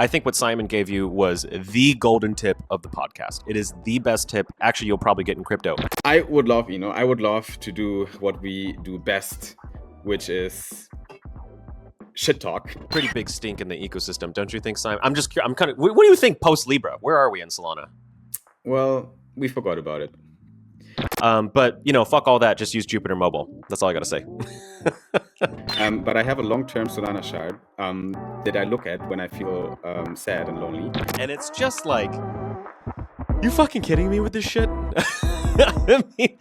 I think what Simon gave you was the golden tip of the podcast. It is the best tip. Actually, you'll probably get in crypto. I would love to do what we do best, which is shit talk. Pretty big stink in the ecosystem, don't you think, Simon? I'm kind of. What do you think post Libra? Where are we in Solana? Well, we forgot about it. But fuck all that. Just use Jupiter Mobile. That's all I gotta say. But I have a long-term Solana shard that I look at when I feel sad and lonely. And it's just like, you fucking kidding me with this shit? I mean,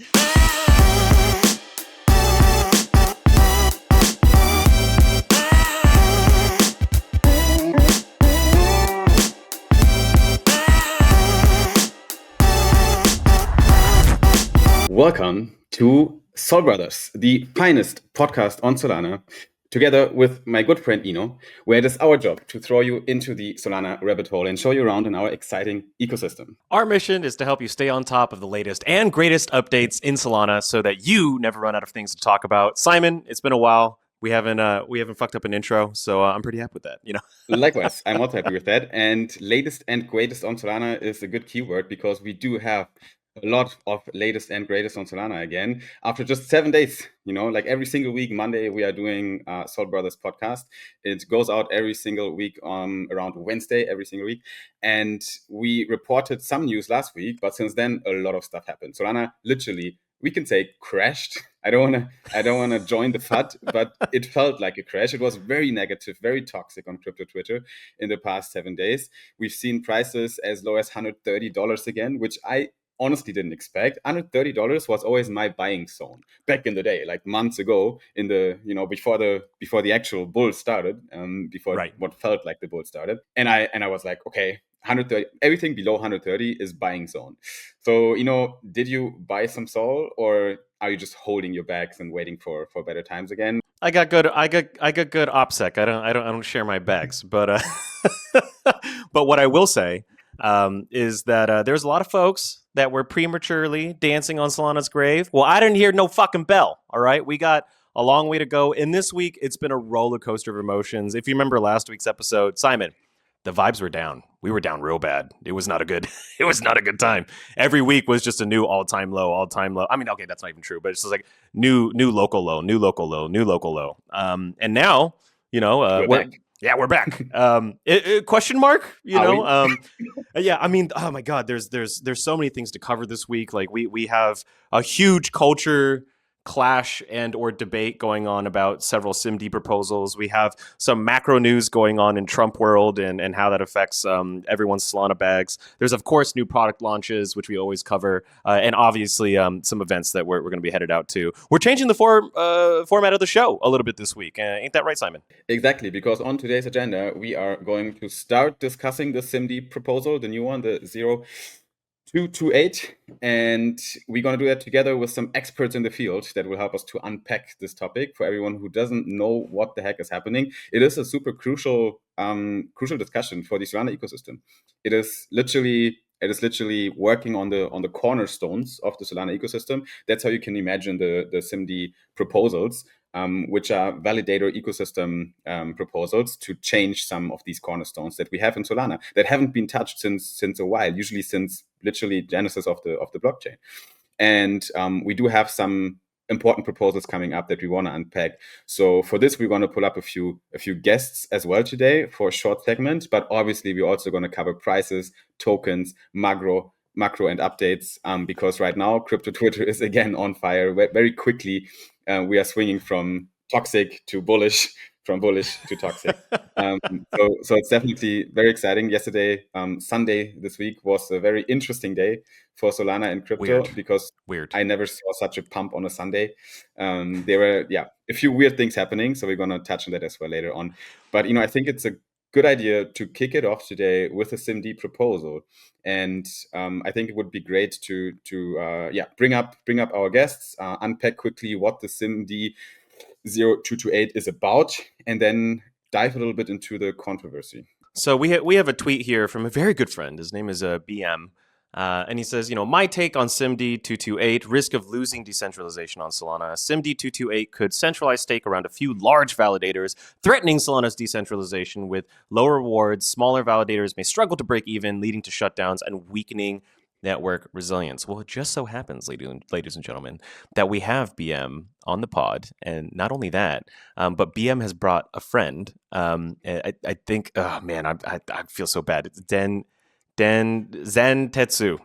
welcome to Sol Brothers, the finest podcast on Solana, together with my good friend Eno, where it is our job to throw you into the Solana rabbit hole and show you around in our exciting ecosystem. Our mission is to help you stay on top of the latest and greatest updates in Solana so that you never run out of things to talk about. Simon, it's been a while. We haven't fucked up an intro, so I'm pretty happy with that. Likewise, I'm also happy with that. And latest and greatest on Solana is a good keyword because we do have a lot of latest and greatest on Solana again after just 7 days. Like every single week, Monday, we are doing Sol Brothers podcast. It goes out every single week around Wednesday, every single week. And we reported some news last week, but since then, a lot of stuff happened. Solana literally, we can say, crashed. I don't want to join the FUD, but it felt like a crash. It was very negative, very toxic on crypto Twitter in the past 7 days. We've seen prices as low as $130 again, which I honestly didn't expect. $130 was always my buying zone back in the day, like months ago, in the before the actual bull started, what felt like the bull started. And I was like, okay, 130, everything below 130 is buying zone. So did you buy some Sol, or are you just holding your bags and waiting for better times again? I got good OPSEC. I don't share my bags, but but what I will say is that there's a lot of folks that were prematurely dancing on Solana's grave. Well, I didn't hear no fucking bell. All right, we got a long way to go. And this week, it's been a roller coaster of emotions. If you remember last week's episode, Simon, the vibes were down. We were down real bad. It was not a good time. Every week was just a new all-time low. I mean, okay, that's not even true, but it's just like new local low. And now, we're back. Question mark? Yeah. I mean, oh my God, there's so many things to cover this week. Like we have a huge culture clash and or debate going on about several SIMD proposals. We have some macro news going on in Trump world and how that affects everyone's Solana bags. There's of course new product launches, which we always cover, and obviously some events that we're going to be headed out to. We're changing the format of the show a little bit this week. Ain't that right, Simon? Exactly, because on today's agenda, we are going to start discussing the SIMD proposal, the new one, the 0228, and we're going to do that together with some experts in the field that will help us to unpack this topic. For everyone who doesn't know what the heck is happening, it is a super crucial discussion for the Solana ecosystem. It is literally working on the cornerstones of the Solana ecosystem. That's how you can imagine the SIMD proposals, which are validator ecosystem proposals to change some of these cornerstones that we have in Solana that haven't been touched since a while, usually since literally genesis of the blockchain. And we do have some important proposals coming up that we want to unpack. So for this, we're going to pull up a few guests as well today for a short segment, but obviously we're also going to cover prices, tokens, macro and updates, because right now crypto Twitter is again on fire very quickly. We are swinging from toxic to bullish, from bullish to toxic. So it's definitely very exciting. Yesterday, Sunday this week, was a very interesting day for Solana and crypto. Because I never saw such a pump on a Sunday. There were a few weird things happening, so we're going to touch on that as well later on. But I think it's a good idea to kick it off today with a SIMD proposal. And I think it would be great to bring up our guests, unpack quickly what the SIMD 0228 is about, and then dive a little bit into the controversy. So we have a tweet here from a very good friend. His name is BM. And he says, my take on SIMD-0228, risk of losing decentralization on Solana. SIMD-0228 could centralize stake around a few large validators, threatening Solana's decentralization with lower rewards. Smaller validators may struggle to break even, leading to shutdowns and weakening network resilience. Well, it just so happens, ladies and gentlemen, that we have BM on the pod. And not only that, but BM has brought a friend. I think, oh man, I feel so bad. It's Zantetsu.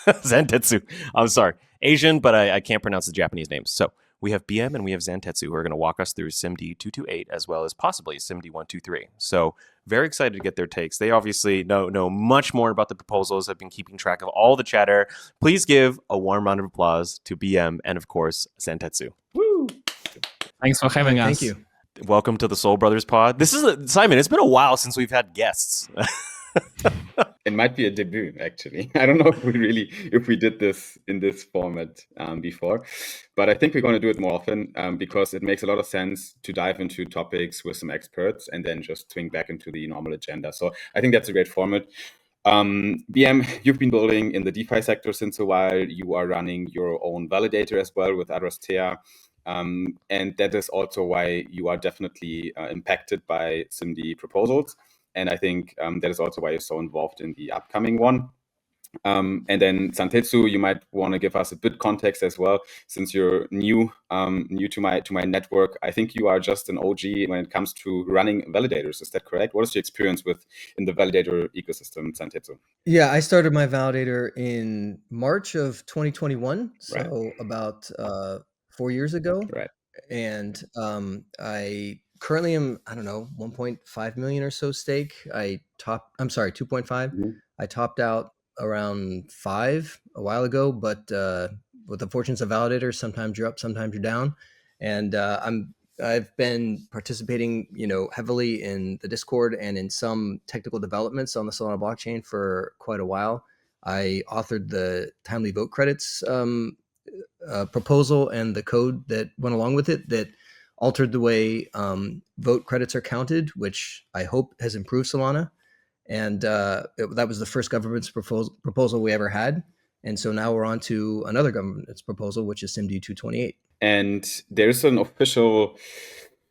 Zantetsu. I'm sorry. Asian, but I can't pronounce the Japanese names. So we have BM and we have Zantetsu who are going to walk us through SIMD-0228 as well as possibly SIMD-0123. So very excited to get their takes. They obviously know much more about the proposals, have been keeping track of all the chatter. Please give a warm round of applause to BM and, of course, Zantetsu. Woo! Thanks for having us. Thank you. Welcome to the Soul Brothers pod. This is Simon, it's been a while since we've had guests. It might be a debut, actually. I don't know if we did this in this format before, but I think we're going to do it more often because it makes a lot of sense to dive into topics with some experts and then just swing back into the normal agenda. So I think that's a great format. BM, you've been building in the DeFi sector since a while. You are running your own validator as well with Adrastea. And that is also why you are definitely impacted by SIMD proposals. And I think that is also why you're so involved in the upcoming one. And then Zantetsu, you might want to give us a bit context as well, since you're new to my network. I think you are just an OG when it comes to running validators. Is that correct? What is your experience in the validator ecosystem, Zantetsu? Yeah, I started my validator in March of 2021, so Right. about 4 years ago. Right. And I currently am, 1.5 million or so stake. 2.5. Mm-hmm. I topped out around 5 a while ago, but with the fortunes of validators, sometimes you're up, sometimes you're down. And I've been participating, heavily in the Discord and in some technical developments on the Solana blockchain for quite a while. I authored the timely vote credits proposal and the code that went along with it that altered the way vote credits are counted, which I hope has improved Solana. And that was the first government's proposal we ever had. And so now we're on to another government's proposal, which is SIMD-0228. And there's an official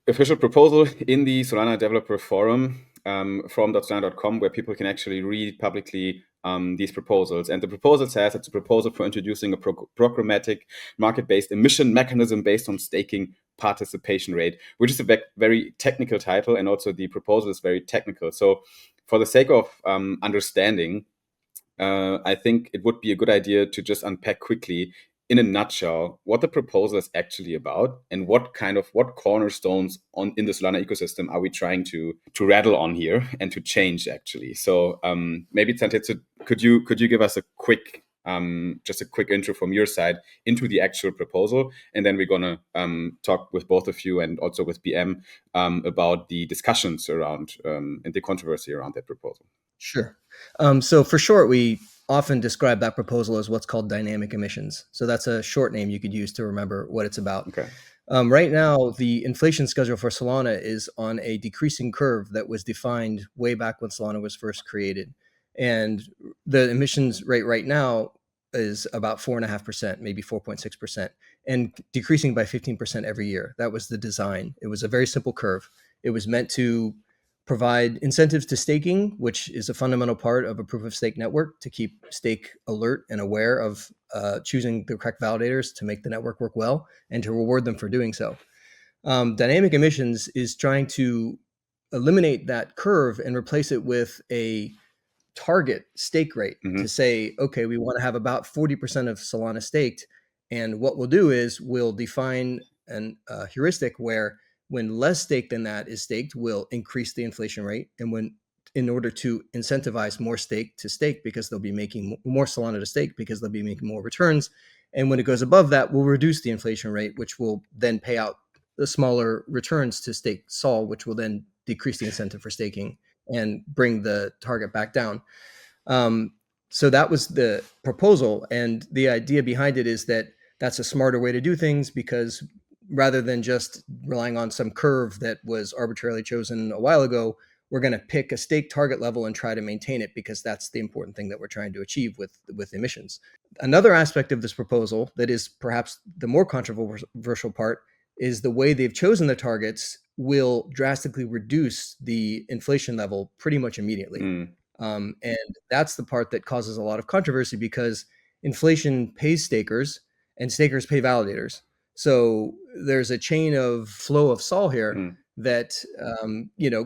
proposal in the Solana Developer Forum from .solana.com where people can actually read publicly these proposals. And the proposal says it's a proposal for introducing a programmatic market-based emission mechanism based on staking participation rate, which is a very technical title. And also the proposal is very technical. So for the sake of understanding, I think it would be a good idea to just unpack quickly, in a nutshell, what the proposal is actually about and what cornerstones in the Solana ecosystem are we trying to rattle on here and to change actually. So maybe Zantetsu, could you give us a quick intro from your side into the actual proposal, and then we're gonna talk with both of you and also with BM about the discussions around and the controversy around that proposal. Sure. So for short, we often describe that proposal as what's called dynamic emissions. So that's a short name you could use to remember what it's about. Okay. Right now, the inflation schedule for Solana is on a decreasing curve that was defined way back when Solana was first created. And the emissions rate right now is about 4.5%, maybe 4.6%, and decreasing by 15% every year. That was the design. It was a very simple curve. It was meant to provide incentives to staking, which is a fundamental part of a proof of stake network, to keep stake alert and aware of choosing the correct validators to make the network work well and to reward them for doing so. Dynamic emissions is trying to eliminate that curve and replace it with a target stake rate to say, okay, we want to have about 40% of Solana staked. And what we'll do is we'll define a heuristic where when less stake than that is staked, we'll increase the inflation rate. And in order to incentivize more stake to stake, because they'll be making more Solana to stake, because they'll be making more returns. And when it goes above that, we'll reduce the inflation rate, which will then pay out the smaller returns to stake Sol, which will then decrease the incentive for staking and bring the target back down. So that was the proposal. And the idea behind it is that that's a smarter way to do things, because rather than just relying on some curve that was arbitrarily chosen a while ago, we're going to pick a stake target level and try to maintain it because that's the important thing that we're trying to achieve with emissions. Another aspect of this proposal that is perhaps the more controversial part is the way they've chosen the targets will drastically reduce the inflation level pretty much immediately. And that's the part that causes a lot of controversy because inflation pays stakers and stakers pay validators. So there's a chain of flow of sol here that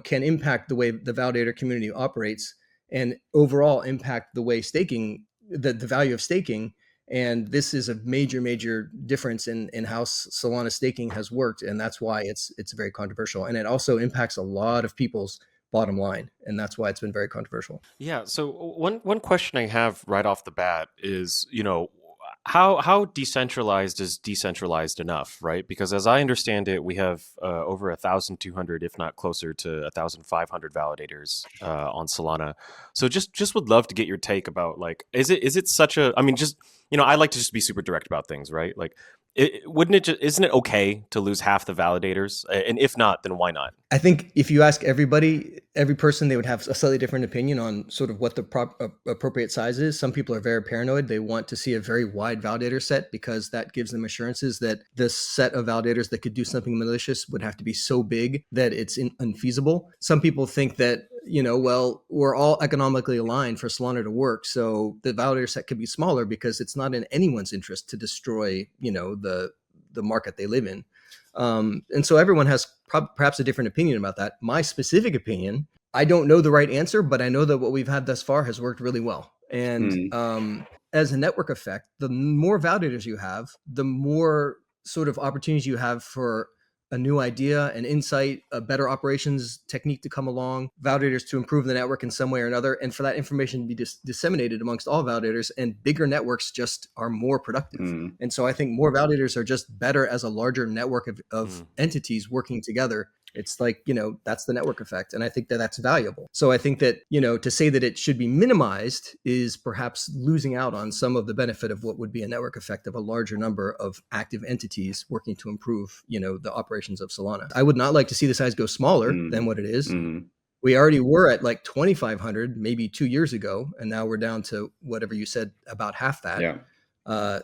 can impact the way the validator community operates and overall impact the way staking, the value of staking. And this is a major difference in how Solana staking has worked, and that's why it's very controversial. And it also impacts a lot of people's bottom line, and that's why it's been very controversial. Yeah. So one question I have right off the bat is, how decentralized is decentralized enough, right? Because as I understand it, we have over 1,200, if not closer to 1,500 validators on Solana. So just would love to get your take about, like, is it such a? I mean, just I like to just be super direct about things, right? Like, isn't it okay to lose half the validators? And if not, then why not? I think if you ask every person, they would have a slightly different opinion on sort of what the appropriate size is. Some people are very paranoid. They want to see a very wide validator set because that gives them assurances that this set of validators that could do something malicious would have to be so big that it's unfeasible. Some people think that, well, we're all economically aligned for Solana to work, so the validator set could be smaller because it's not in anyone's interest to destroy, the market they live in. And so everyone has perhaps a different opinion about that. My specific opinion, I don't know the right answer, but I know that what we've had thus far has worked really well. And as a network effect, the more validators you have, the more sort of opportunities you have for a new idea, an insight, a better operations technique to come along, validators to improve the network in some way or another, and for that information to be disseminated amongst all validators, and bigger networks just are more productive. And so I think more validators are just better as a larger network of entities working together. It's like, that's the network effect. And I think that that's valuable. So I think that, to say that it should be minimized is perhaps losing out on some of the benefit of what would be a network effect of a larger number of active entities working to improve, the operations of Solana. I would not like to see the size go smaller than what it is. We already were at like 2,500 maybe 2 years ago, and now we're down to whatever you said, about half that. Yeah.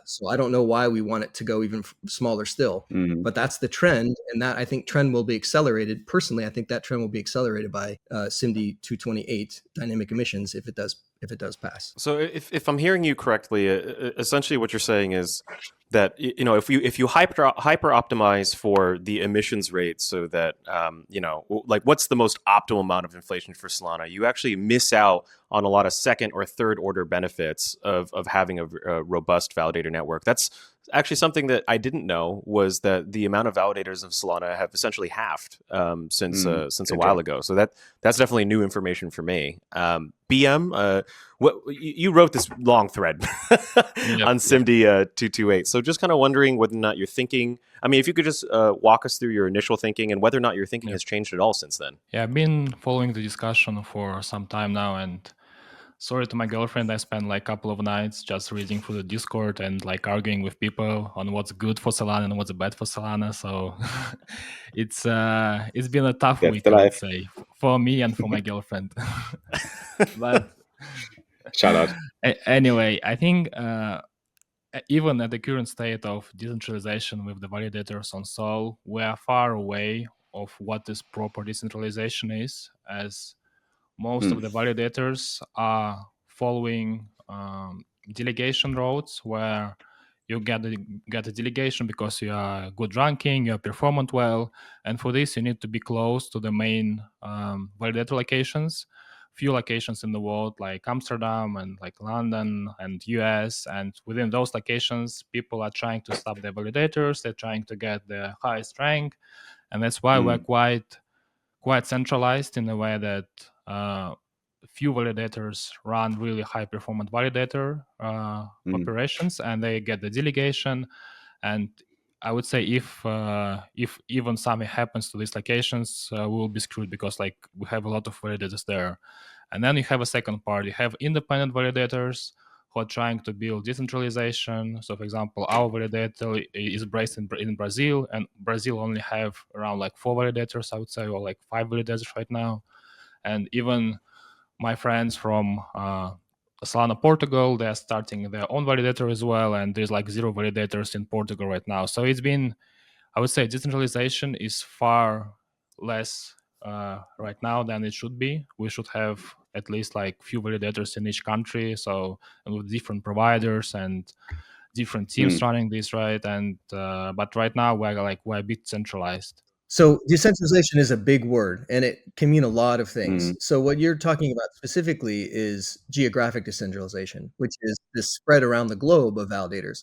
So I don't know why we want it to go even smaller still, but that's the trend, and that I think trend will be accelerated. Personally, I think that trend will be accelerated by SIMD-0228 dynamic emissions if it does pass. So if I'm hearing you correctly, essentially what you're saying is that if you hyper optimize for the emissions rate, so that like what's the most optimal amount of inflation for Solana, you actually miss out on a lot of second or third order benefits of having a robust validator network. That's actually something that I didn't know, was that the amount of validators of Solana have essentially halved since a while ago. So that's definitely new information for me. BM, what you wrote this long thread on SIMD-0228. So just kind of wondering whether or not you're thinking. I mean, if you could just walk us through your initial thinking and whether or not your thinking has changed at all since then. Yeah, I've been following the discussion for some time now, and sorry to my girlfriend, I spent like a couple of nights just reading through the Discord and like arguing with people on what's good for Solana and what's bad for Solana. So it's been a tough week, I would say, for me and for my girlfriend. But shout out. Anyway, I think even at the current state of decentralization with the validators on Sol, we are far away of what this proper decentralization is, as most of the validators are following delegation routes, where you get a delegation because you are good ranking, you are performing well, and for this you need to be close to the main validator locations. Few locations in the world like Amsterdam and like London and US, and within those locations people are trying to stop the validators, they're trying to get the highest rank, and that's why we're quite centralized in a way that few validators run really high performant validator operations, and they get the delegation. And I would say if even something happens to these locations, we will be screwed, because like we have a lot of validators there. And then you have a second part, you have independent validators who are trying to build decentralization. So for example, our validator is based in Brazil, and Brazil only have around like 4 validators, I would say, or like 5 validators right now. And even my friends from Solana Portugal, they're starting their own validator as well, and there's like 0 validators in Portugal right now. So it's been, I would say, decentralization is far less right now than it should be. We should have at least like few validators in each country, so with different providers and different teams running this, right? And but right now we're a bit centralized. So decentralization is a big word, and it can mean a lot of things. So what you're talking about specifically is geographic decentralization, which is the spread around the globe of validators.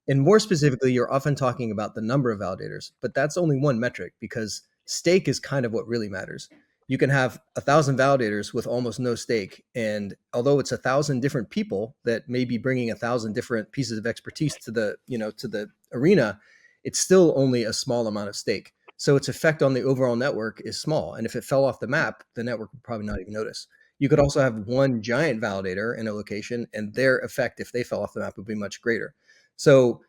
And more specifically, you're often talking about the number of validators, but that's only one metric, because stake is kind of what really matters. You can have 1,000 validators with almost no stake, and although it's 1,000 different people that may be bringing 1,000 different pieces of expertise to the arena, it's still only a small amount of stake. So its effect on the overall network is small. And if it fell off the map, the network would probably not even notice. You could also have one giant validator in a location, and their effect, if they fell off the map, would be much greater. So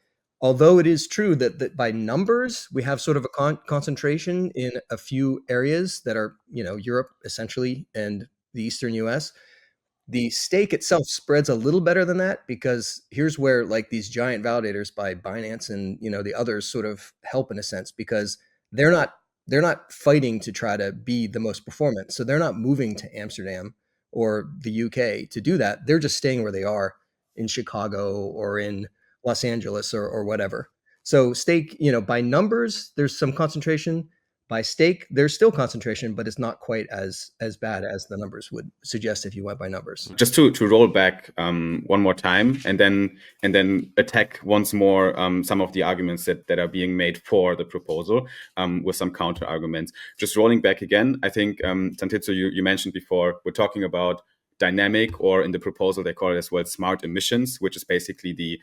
although it is true that by numbers, we have sort of a concentration in a few areas that are, Europe essentially and the Eastern US, the stake itself spreads a little better than that, because here's where like these giant validators by Binance and the others sort of help in a sense, because they're not fighting to try to be the most performant. So they're not moving to Amsterdam or the UK to do that. They're just staying where they are in Chicago or in Los Angeles or whatever. So stake, by numbers, there's some concentration. By stake, there's still concentration, but it's not quite as bad as the numbers would suggest if you went by numbers. Just to roll back one more time, and then attack once more some of the arguments that are being made for the proposal with some counter arguments. Just rolling back again, I think Santitsu, you mentioned before, we're talking about dynamic, or in the proposal they call it as well smart emissions, which is basically the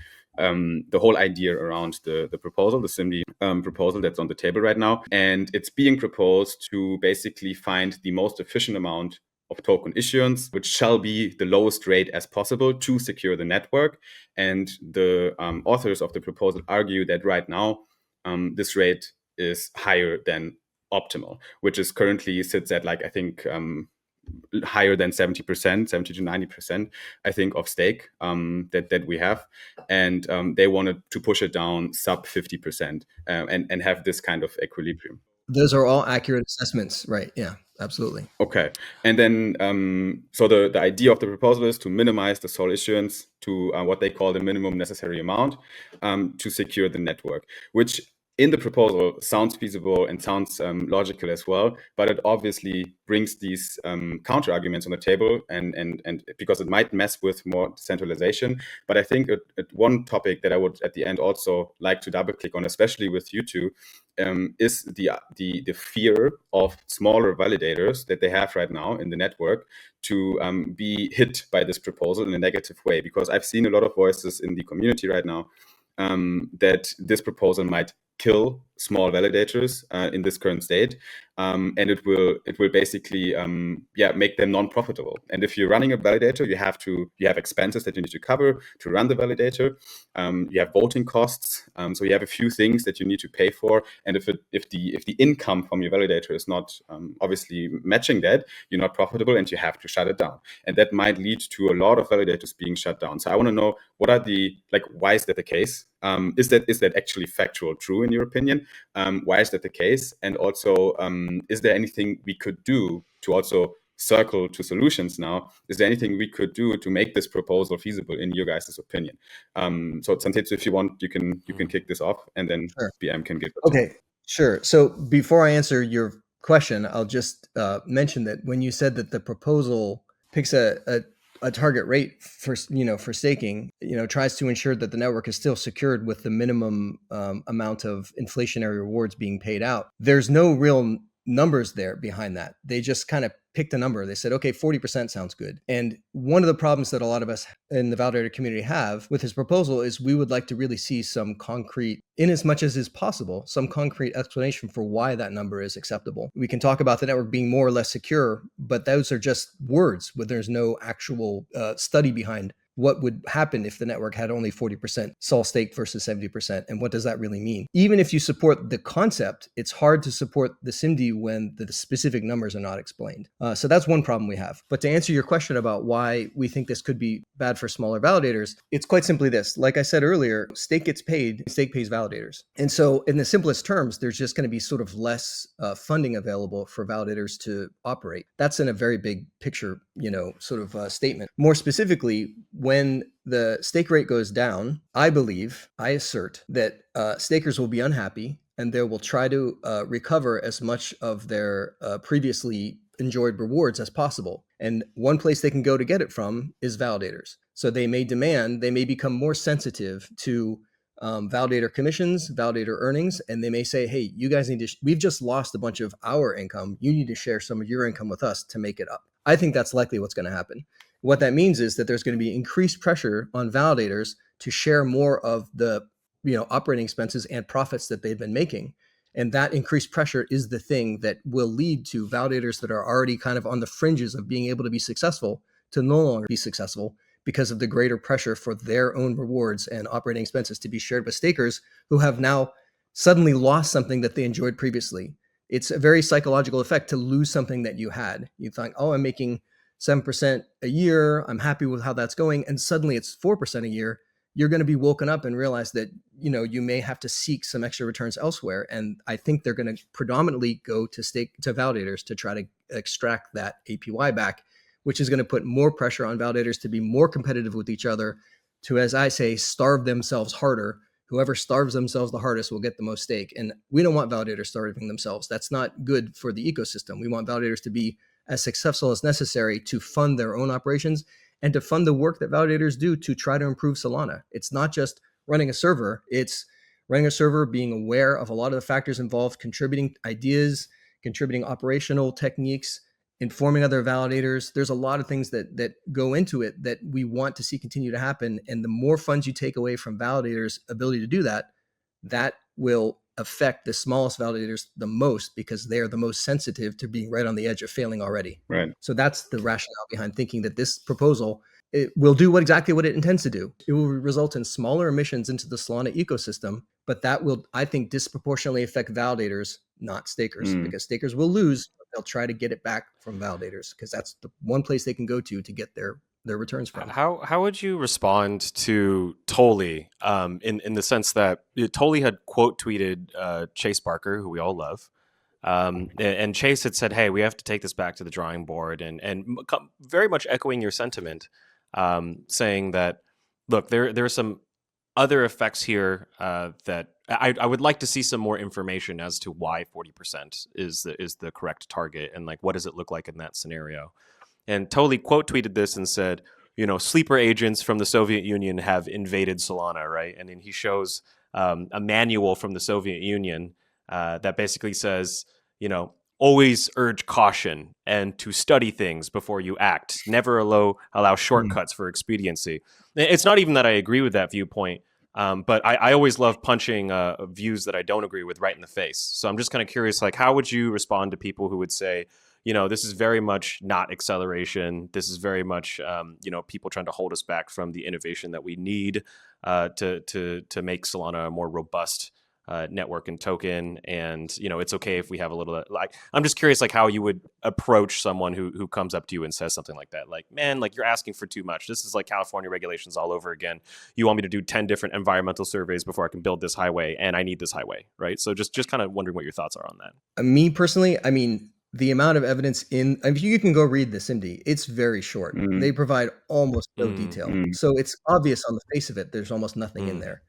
whole idea around the proposal, the SIMD proposal that's on the table right now. And it's being proposed to basically find the most efficient amount of token issuance, which shall be the lowest rate as possible to secure the network. And the authors of the proposal argue that right now this rate is higher than optimal, which is currently sits at like, I think, higher than 70%, 70 to 90%, I think, of stake that we have. And they wanted to push it down sub 50% and have this kind of equilibrium. Those are all accurate assessments, right? Yeah, absolutely. Okay. And then, so the idea of the proposal is to minimize the SOL issuance to what they call the minimum necessary amount to secure the network, which in the proposal sounds feasible and sounds logical as well, but it obviously brings these counter arguments on the table, and because it might mess with more centralization. But I think one topic that I would at the end also like to double click on, especially with you two, is the fear of smaller validators that they have right now in the network to be hit by this proposal in a negative way. Because I've seen a lot of voices in the community right now that this proposal might kill small validators in this current state, and it will basically make them non-profitable. And if you're running a validator, you have expenses that you need to cover to run the validator. You have voting costs, so you have a few things that you need to pay for. And if the income from your validator is not obviously matching that, you're not profitable and you have to shut it down. And that might lead to a lot of validators being shut down. So I want to know, what are why is that the case? Is that actually factual true in your opinion? Why is that the case? And also, is there anything we could do to also circle to solutions now? Is there anything we could do to make this proposal feasible in your guys' opinion? So Santitsu, if you want, you can kick this off, and then Sure. BM can give it. Okay, sure. So before I answer your question, I'll just mention that when you said that the proposal picks a target rate for staking, tries to ensure that the network is still secured with the minimum amount of inflationary rewards being paid out, there's no real numbers there behind that. They just kind of picked a number. They said, okay, 40% sounds good. And one of the problems that a lot of us in the validator community have with his proposal is we would like to really see some concrete, in as much as is possible, some concrete explanation for why that number is acceptable. We can talk about the network being more or less secure, but those are just words, but there's no actual study behind what would happen if the network had only 40% sol staked versus 70%, and what does that really mean? Even if you support the concept, it's hard to support the SIMD when the specific numbers are not explained. So that's one problem we have. But to answer your question about why we think this could be bad for smaller validators, it's quite simply this. Like I said earlier, stake gets paid, stake pays validators. And so in the simplest terms, there's just going to be sort of less funding available for validators to operate. That's in a very big picture, sort of statement. More specifically, when the stake rate goes down, I assert that stakers will be unhappy and they will try to recover as much of their previously enjoyed rewards as possible. And one place they can go to get it from is validators. So they may become more sensitive to validator commissions, validator earnings, and they may say, hey, you guys we've just lost a bunch of our income. You need to share some of your income with us to make it up. I think that's likely what's going to happen. What that means is that there's going to be increased pressure on validators to share more of the operating expenses and profits that they've been making. And that increased pressure is the thing that will lead to validators that are already kind of on the fringes of being able to be successful to no longer be successful because of the greater pressure for their own rewards and operating expenses to be shared with stakers who have now suddenly lost something that they enjoyed previously. It's a very psychological effect to lose something that you had. You think, oh, I'm making 7% a year. I'm happy with how that's going. And suddenly it's 4% a year. You're going to be woken up and realize that, you may have to seek some extra returns elsewhere. And I think they're going to predominantly go to validators to try to extract that APY back, which is going to put more pressure on validators to be more competitive with each other, to, as I say, starve themselves harder. Whoever starves themselves the hardest will get the most stake. And we don't want validators starving themselves. That's not good for the ecosystem. We want validators to be as successful as necessary to fund their own operations and to fund the work that validators do to try to improve Solana. It's not just running a server. It's running a server, being aware of a lot of the factors involved, contributing ideas, contributing operational techniques, informing other validators. There's a lot of things that go into it that we want to see continue to happen. And the more funds you take away from validators' ability to do that, that will affect the smallest validators the most because they're the most sensitive to being right on the edge of failing already. Right. So that's the rationale behind thinking that this proposal, it will do exactly what it intends to do. It will result in smaller emissions into the Solana ecosystem, but that will, I think, disproportionately affect validators, not stakers, because stakers will lose. They'll try to get it back from validators because that's the one place they can go to get their returns from. How would you respond to Tolly in the sense that Tolly had quote tweeted Chase Barker, who we all love, and Chase had said, hey, we have to take this back to the drawing board, and very much echoing your sentiment, saying that, look, there are some other effects here that I would like to see some more information as to why 40% is the correct target, and like what does it look like in that scenario. And Tolly quote tweeted this and said, sleeper agents from the Soviet Union have invaded Solana, right? And then he shows a manual from the Soviet Union that basically says, always urge caution and to study things before you act. Never allow shortcuts for expediency. It's not even that I agree with that viewpoint, but I always love punching views that I don't agree with right in the face. So I'm just kind of curious, like, how would you respond to people who would say, this is very much not acceleration. This is very much, people trying to hold us back from the innovation that we need to make Solana a more robust network and token. And, it's okay if we have a little, I'm just curious, like, how you would approach someone who comes up to you and says something like that. Like, man, like, you're asking for too much. This is like California regulations all over again. You want me to do 10 different environmental surveys before I can build this highway, and I need this highway, right? So just kind of wondering what your thoughts are on that. Me personally, the amount of evidence you can go read the SIMD, it's very short. They provide almost no detail. So it's obvious on the face of it, there's almost nothing in there.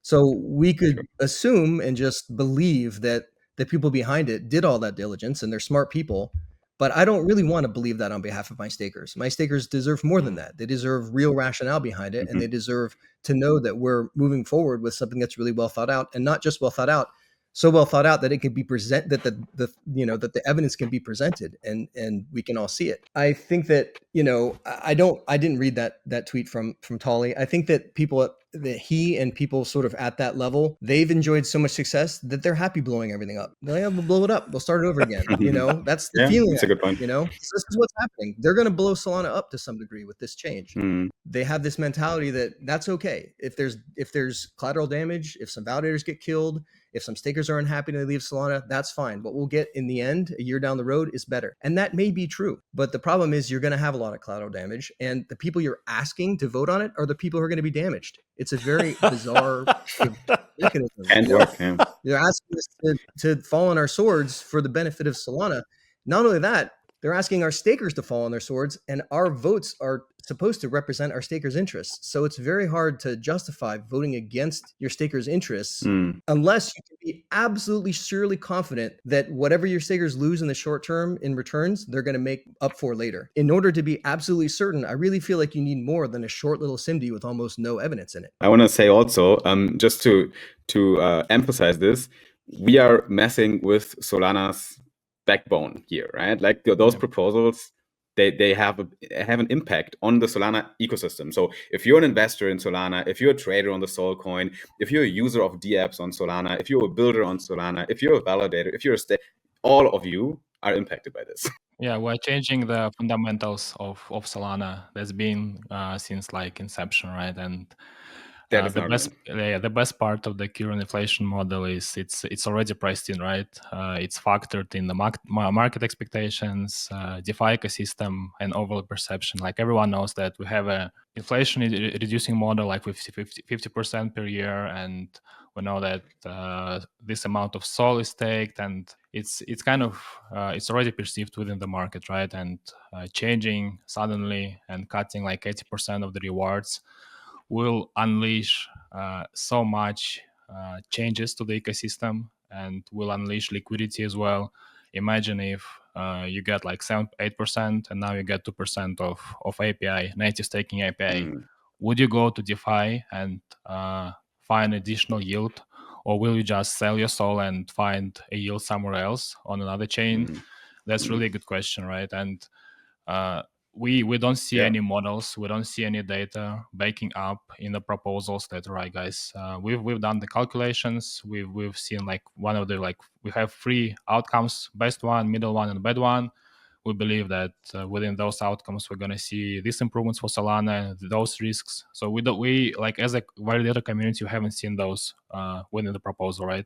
So we could assume and just believe that the people behind it did all that diligence and they're smart people. But I don't really want to believe that on behalf of my stakers. My stakers deserve more than that. They deserve real rationale behind it, and they deserve to know that we're moving forward with something that's really well thought out, and not just well thought out, so well thought out that it could be present that that the evidence can be presented and we can all see it. I think that, I didn't read that tweet from Tolly. I think that that he and people sort of at that level, they've enjoyed so much success that they're happy blowing everything up. They'll blow it up. They'll start it over again. That's the feeling. That's a good point. So this is what's happening. They're going to blow Solana up to some degree with this change. They have this mentality that that's okay. If there's collateral damage, if some validators get killed, if some stakers are unhappy to leave Solana, that's fine. What we'll get in the end, a year down the road, is better. And that may be true. But the problem is you're going to have a lot of collateral damage. And the people you're asking to vote on it are the people who are going to be damaged. It's a very bizarre mechanism. And work, yeah. They're asking us to fall on our swords for the benefit of Solana. Not only that, they're asking our stakers to fall on their swords, and our votes are supposed to represent our stakers' interests. So it's very hard to justify voting against your stakers' interests unless you can be absolutely surely confident that whatever your stakers lose in the short term in returns, they're going to make up for later. In order to be absolutely certain, I really feel like you need more than a short little SIMD with almost no evidence in it. I want to say also, just to emphasize this, we are messing with Solana's backbone here, right? Like those proposals, they have an impact on the Solana ecosystem. So if you're an investor in Solana, if you're a trader on the Sol coin, if you're a user of dApps on Solana, if you're a builder on Solana, if you're a validator, if you're a all of you are impacted by this. Yeah, we're changing the fundamentals of Solana. That's been since like inception, right? And the best part of the current inflation model is it's already priced in, right? It's factored in the market expectations, DeFi ecosystem, and overall perception. Like everyone knows that we have a inflation reducing model like with 50% per year, and we know that this amount of SOL is staked, and it's kind of it's already perceived within the market, right? And changing suddenly and cutting like 80% of the rewards will unleash so much changes to the ecosystem and will unleash liquidity as well. Imagine if you get like 8% and now you get 2% of API, native staking API. Would you go to DeFi and find additional yield, or will you just sell your SOL and find a yield somewhere else on another chain? That's really a good question, right? And we don't see any models, we don't see any data backing up in the proposals that right, guys. We've done the calculations. We've seen like one of the we have 3 outcomes: best one, middle one, and bad one. We believe that within those outcomes we're gonna see these improvements for Solana, those risks. So we like as a validator community, we haven't seen those within the proposal, right?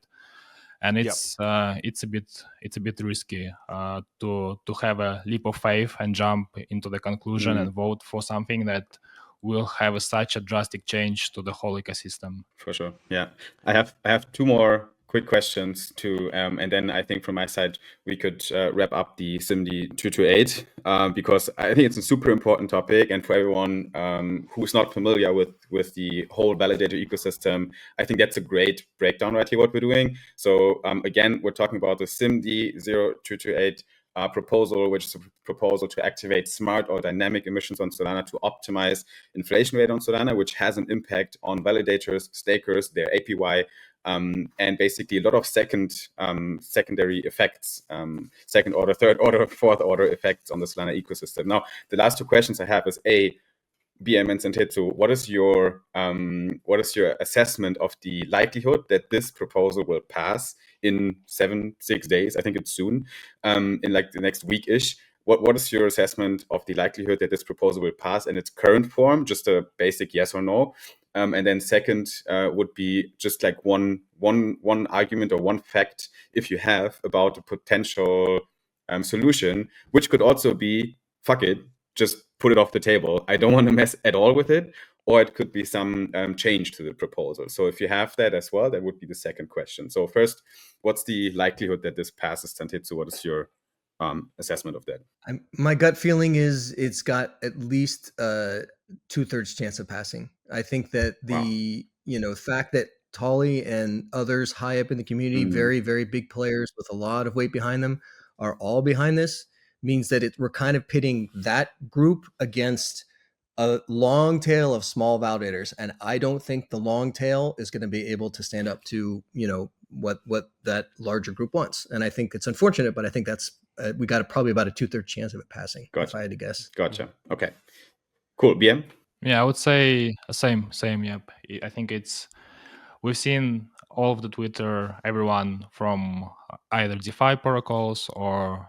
And it's a bit risky to have a leap of faith and jump into the conclusion and vote for something that will have such a drastic change to the whole ecosystem. For sure, yeah. I have 2 more quick questions to, and then I think from my side we could wrap up the SIMD-0228 because I think it's a super important topic, and for everyone who's not familiar with the whole validator ecosystem, I think that's a great breakdown right here what we're doing. So again, we're talking about the SIMD-0228 proposal, which is a proposal to activate smart or dynamic emissions on Solana to optimize inflation rate on Solana, which has an impact on validators, stakers, their APY, and basically a lot of secondary effects, second order, third order, fourth order effects on the Solana ecosystem. Now, the last 2 questions I have is BM and Santetsu, what is your assessment of the likelihood that this proposal will pass in 6 days? I think it's soon, in like the next week-ish. What is your assessment of the likelihood that this proposal will pass in its current form? Just a basic yes or no. And then second would be just like one argument or one fact, if you have, about a potential solution, which could also be, fuck it, just put it off the table. I don't want to mess at all with it. Or it could be some change to the proposal. So if you have that as well, that would be the second question. So first, what's the likelihood that this passes, Santetsu? What is your assessment of that? My gut feeling is it's got at least a 2/3 chance of passing. I think that the fact that Tolly and others high up in the community, very, very big players with a lot of weight behind them, are all behind this, means that we're kind of pitting that group against a long tail of small validators, and I don't think the long tail is going to be able to stand up to, you know, what that larger group wants. And I think it's unfortunate, but I think that's we got probably about a 2/3 chance of it passing, if I had to guess. Gotcha. Okay. Cool. BM? Yeah, I would say same. Yep. I think we've seen all of the Twitter, everyone from either DeFi protocols or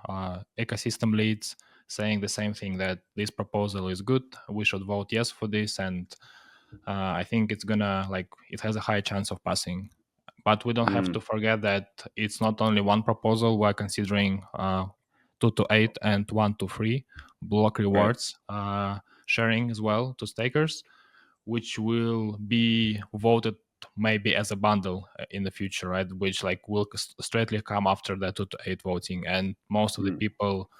ecosystem leads saying the same thing, that this proposal is good. We should vote yes for this, and I think it's gonna, like, it has a high chance of passing. But we don't have to forget that it's not only one proposal. We're considering 228 and 123 block rewards sharing as well to stakers, which will be voted maybe as a bundle in the future, right? Which like will straightly come after the 228 voting, and most of the people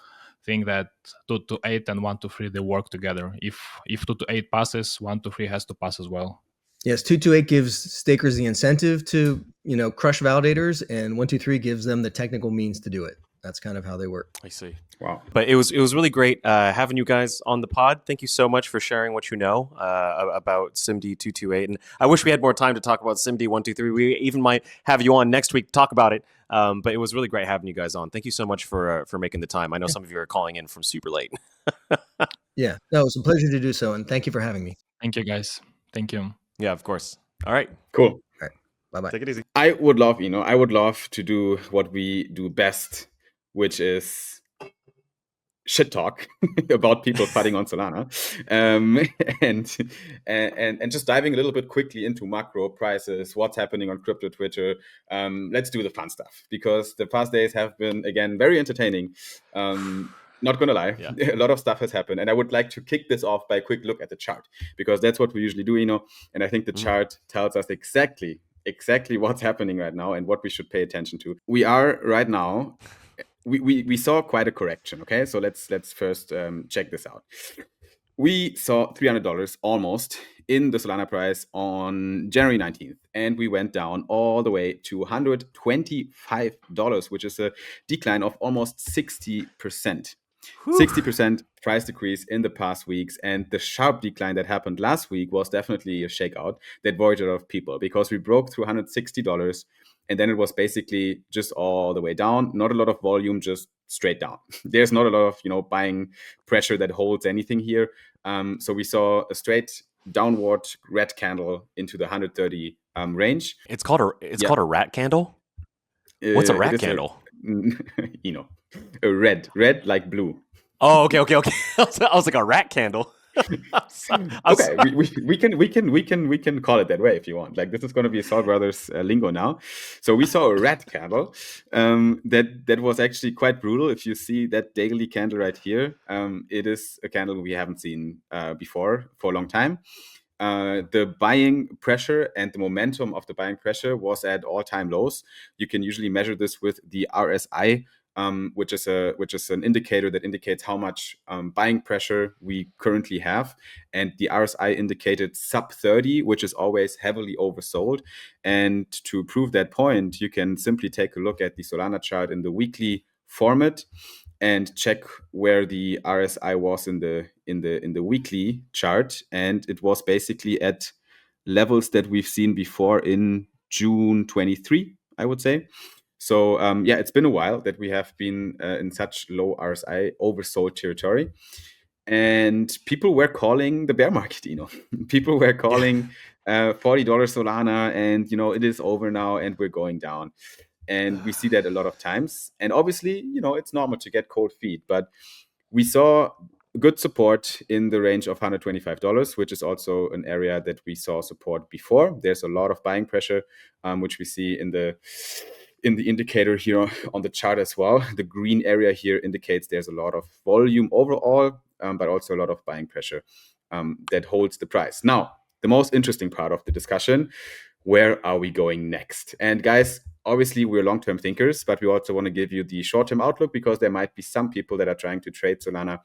think that 228 and 123 they work together. If 228 passes, 123 has to pass as well. Yes, 228 gives stakers the incentive to, you know, crush validators, and 123 gives them the technical means to do it. That's kind of how they work. I see. Wow. But it was really great having you guys on the pod. Thank you so much for sharing what you know about SIMD-0228. And I wish we had more time to talk about SIMD-123. We even might have you on next week to talk about it. But it was really great having you guys on. Thank you so much for making the time. I know some of you are calling in from super late. Yeah, no, it was a pleasure to do so, and thank you for having me. Thank you, guys. Thank you. Yeah, of course. All right. Cool. All right. Bye-bye. Take it easy. I would love to do what we do best, which is shit talk about people fighting on Solana, and just diving a little bit quickly into macro prices, what's happening on crypto Twitter. Let's do the fun stuff, because the past days have been, again, very entertaining. Not gonna lie, a lot of stuff has happened, and I would like to kick this off by a quick look at the chart, because that's what we usually do, Eno. And I think the chart tells us exactly what's happening right now and what we should pay attention to. We are right now. We saw quite a correction. Okay, so let's first check this out. We saw $300 almost in the Solana price on January 19th, and we went down all the way to $125, which is a decline of almost 60%. 60% price decrease in the past weeks, and the sharp decline that happened last week was definitely a shakeout that worried a lot of people, because we broke through $160, and then it was basically just all the way down. Not a lot of volume, just straight down. There's not a lot of buying pressure that holds anything here. So we saw a straight downward red candle into the 130 range. It's called a rat candle. What's a rat candle? A red like blue. Oh, okay. I was like, a rat candle. Okay, we can call it that way if you want. Like, this is going to be Saul Brothers lingo now. So we saw a red candle that was actually quite brutal. If you see that daily candle right here, it is a candle we haven't seen before for a long time. The buying pressure and the momentum of the buying pressure was at all-time lows. You can usually measure this with the RSI, which is an indicator that indicates how much buying pressure we currently have. And the RSI indicated sub 30, which is always heavily oversold. And to prove that point, you can simply take a look at the Solana chart in the weekly format and check where the RSI was in the weekly chart, and it was basically at levels that we've seen before in June 23, I would say. So it's been a while that we have been in such low RSI oversold territory, and people were calling the bear market. People were calling $40 Solana, and it is over now, and we're going down. And we see that a lot of times. And obviously, it's normal to get cold feet. But we saw good support in the range of $125, which is also an area that we saw support before. There's a lot of buying pressure, which we see in the indicator here on the chart as well. The green area here indicates there's a lot of volume overall, but also a lot of buying pressure that holds the price. Now, the most interesting part of the discussion: where are we going next? And guys, obviously we're long-term thinkers, but we also want to give you the short-term outlook, because there might be some people that are trying to trade Solana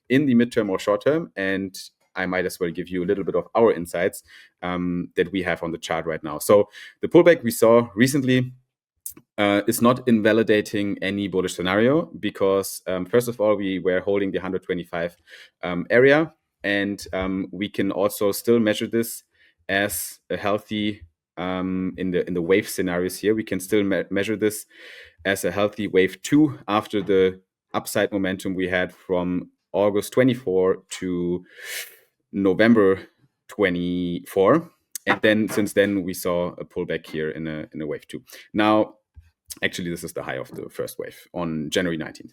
in the midterm or short-term, and I might as well give you a little bit of our insights that we have on the chart right now. So the pullback we saw recently is not invalidating any bullish scenario, because first of all, we were holding the 125 area. and we can also still measure this as a healthy in the wave scenarios here. We can still measure this as a healthy wave 2 after the upside momentum we had from August 24 to November 24. And then since then we saw a pullback here in a wave 2. Now, actually, this is the high of the first wave on January 19th.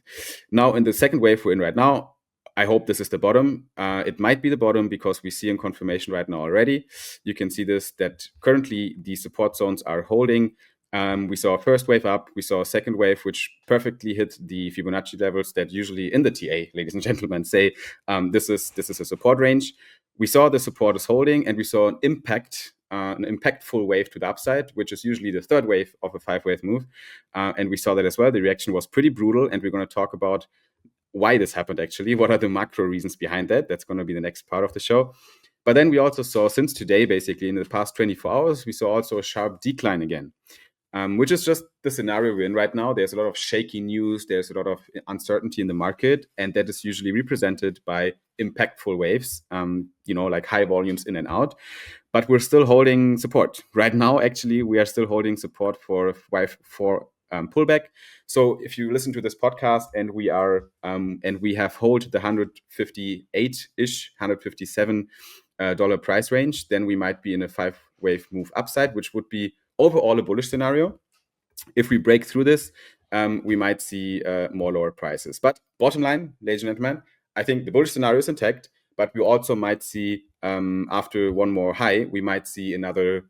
Now, in the second wave we're in right now, I hope this is the bottom. It might be the bottom because we see in confirmation right now already. You can see this, that currently the support zones are holding. We saw a first wave up. We saw a second wave, which perfectly hit the Fibonacci levels that usually in the TA, ladies and gentlemen, say this is a support range. We saw the support is holding, and we saw an impactful wave to the upside, which is usually the third wave of a 5-wave move. And we saw that as well. The reaction was pretty brutal, and we're going to talk about why this happened actually. What are the macro reasons behind that? That's going to be the next part of the show. But then we also saw, since today, basically in the past 24 hours, we saw also a sharp decline again, which is just the scenario we're in right now. There's a lot of shaky news. There's a lot of uncertainty in the market, and that is usually represented by impactful waves, like high volumes in and out. But we're still holding support. Right now, actually, we are still holding support for wave 4 pullback. So if you listen to this podcast and we have hold the 158-ish, $157 price range, then we might be in a 5-wave move upside, which would be overall a bullish scenario. If we break through this, we might see more lower prices. But bottom line, ladies and gentlemen, I think the bullish scenario is intact, but we also might see after one more high, we might see another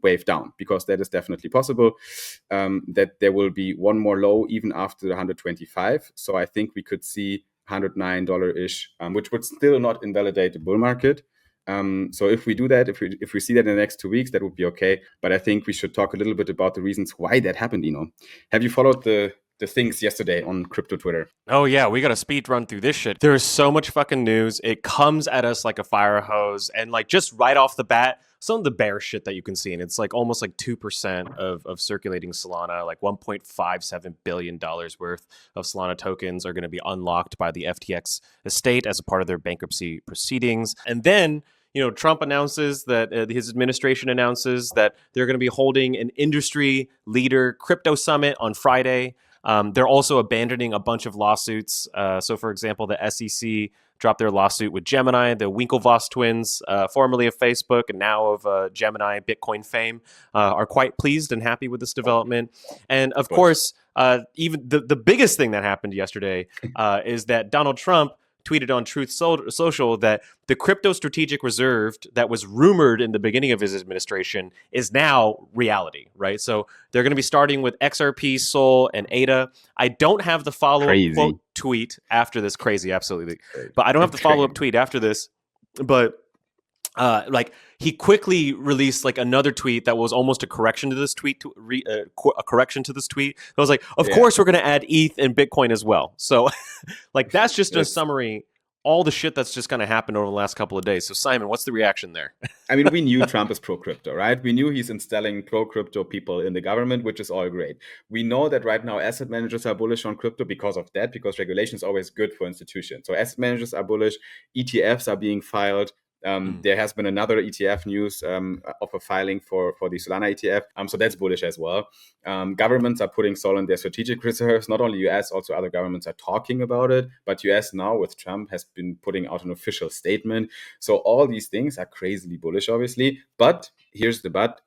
wave down, because that is definitely possible, that there will be one more low even after the 125. So I think we could see $109-ish, which would still not invalidate the bull market. So if we do that, if we see that in the next 2 weeks, that would be okay. But I think we should talk a little bit about the reasons why that happened, Eno. Have you followed the things yesterday on crypto Twitter? Oh yeah, we got to speed run through this shit. There is so much fucking news. It comes at us like a fire hose, and like just right off the bat, some of the bear shit that you can see, and it's like almost like 2% of circulating Solana, like $1.57 billion worth of Solana tokens are going to be unlocked by the FTX estate as a part of their bankruptcy proceedings. And then Trump announces that his administration announces that they're going to be holding an industry leader crypto summit on Friday. They're also abandoning a bunch of lawsuits. So, for example, the SEC dropped their lawsuit with Gemini. The Winklevoss twins, formerly of Facebook and now of Gemini Bitcoin fame, are quite pleased and happy with this development. And of course, even the biggest thing that happened yesterday is that Donald Trump tweeted on Truth Social that the crypto strategic reserve that was rumored in the beginning of his administration is now reality, right? So they're going to be starting with XRP, Sol, and ADA. I don't have the follow-up quote tweet after this. Crazy, absolutely. But I don't have the follow-up tweet after this. But he quickly released like another tweet that was almost a correction to this tweet. A correction to this tweet. I was like, of course we're going to add ETH and Bitcoin as well. So like that's just a summary. All the shit that's just going to happen over the last couple of days. So Simon, what's the reaction there? I mean, we knew Trump is pro-crypto, right? We knew he's installing pro-crypto people in the government, which is all great. We know that right now asset managers are bullish on crypto because of that, because regulation is always good for institutions. So asset managers are bullish, ETFs are being filed. There has been another ETF news of a filing for the Solana ETF. So that's bullish as well. Governments are putting Sol in their strategic reserves. Not only US, also other governments are talking about it. But US now with Trump has been putting out an official statement. So all these things are crazily bullish, obviously. But here's the but.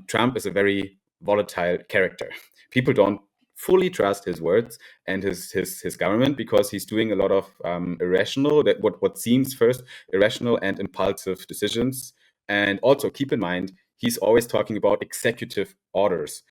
Trump is a very volatile character. People don't fully trust his words and his government, because he's doing a lot of irrational, that what seems first irrational and impulsive decisions. And also keep in mind, he's always talking about executive orders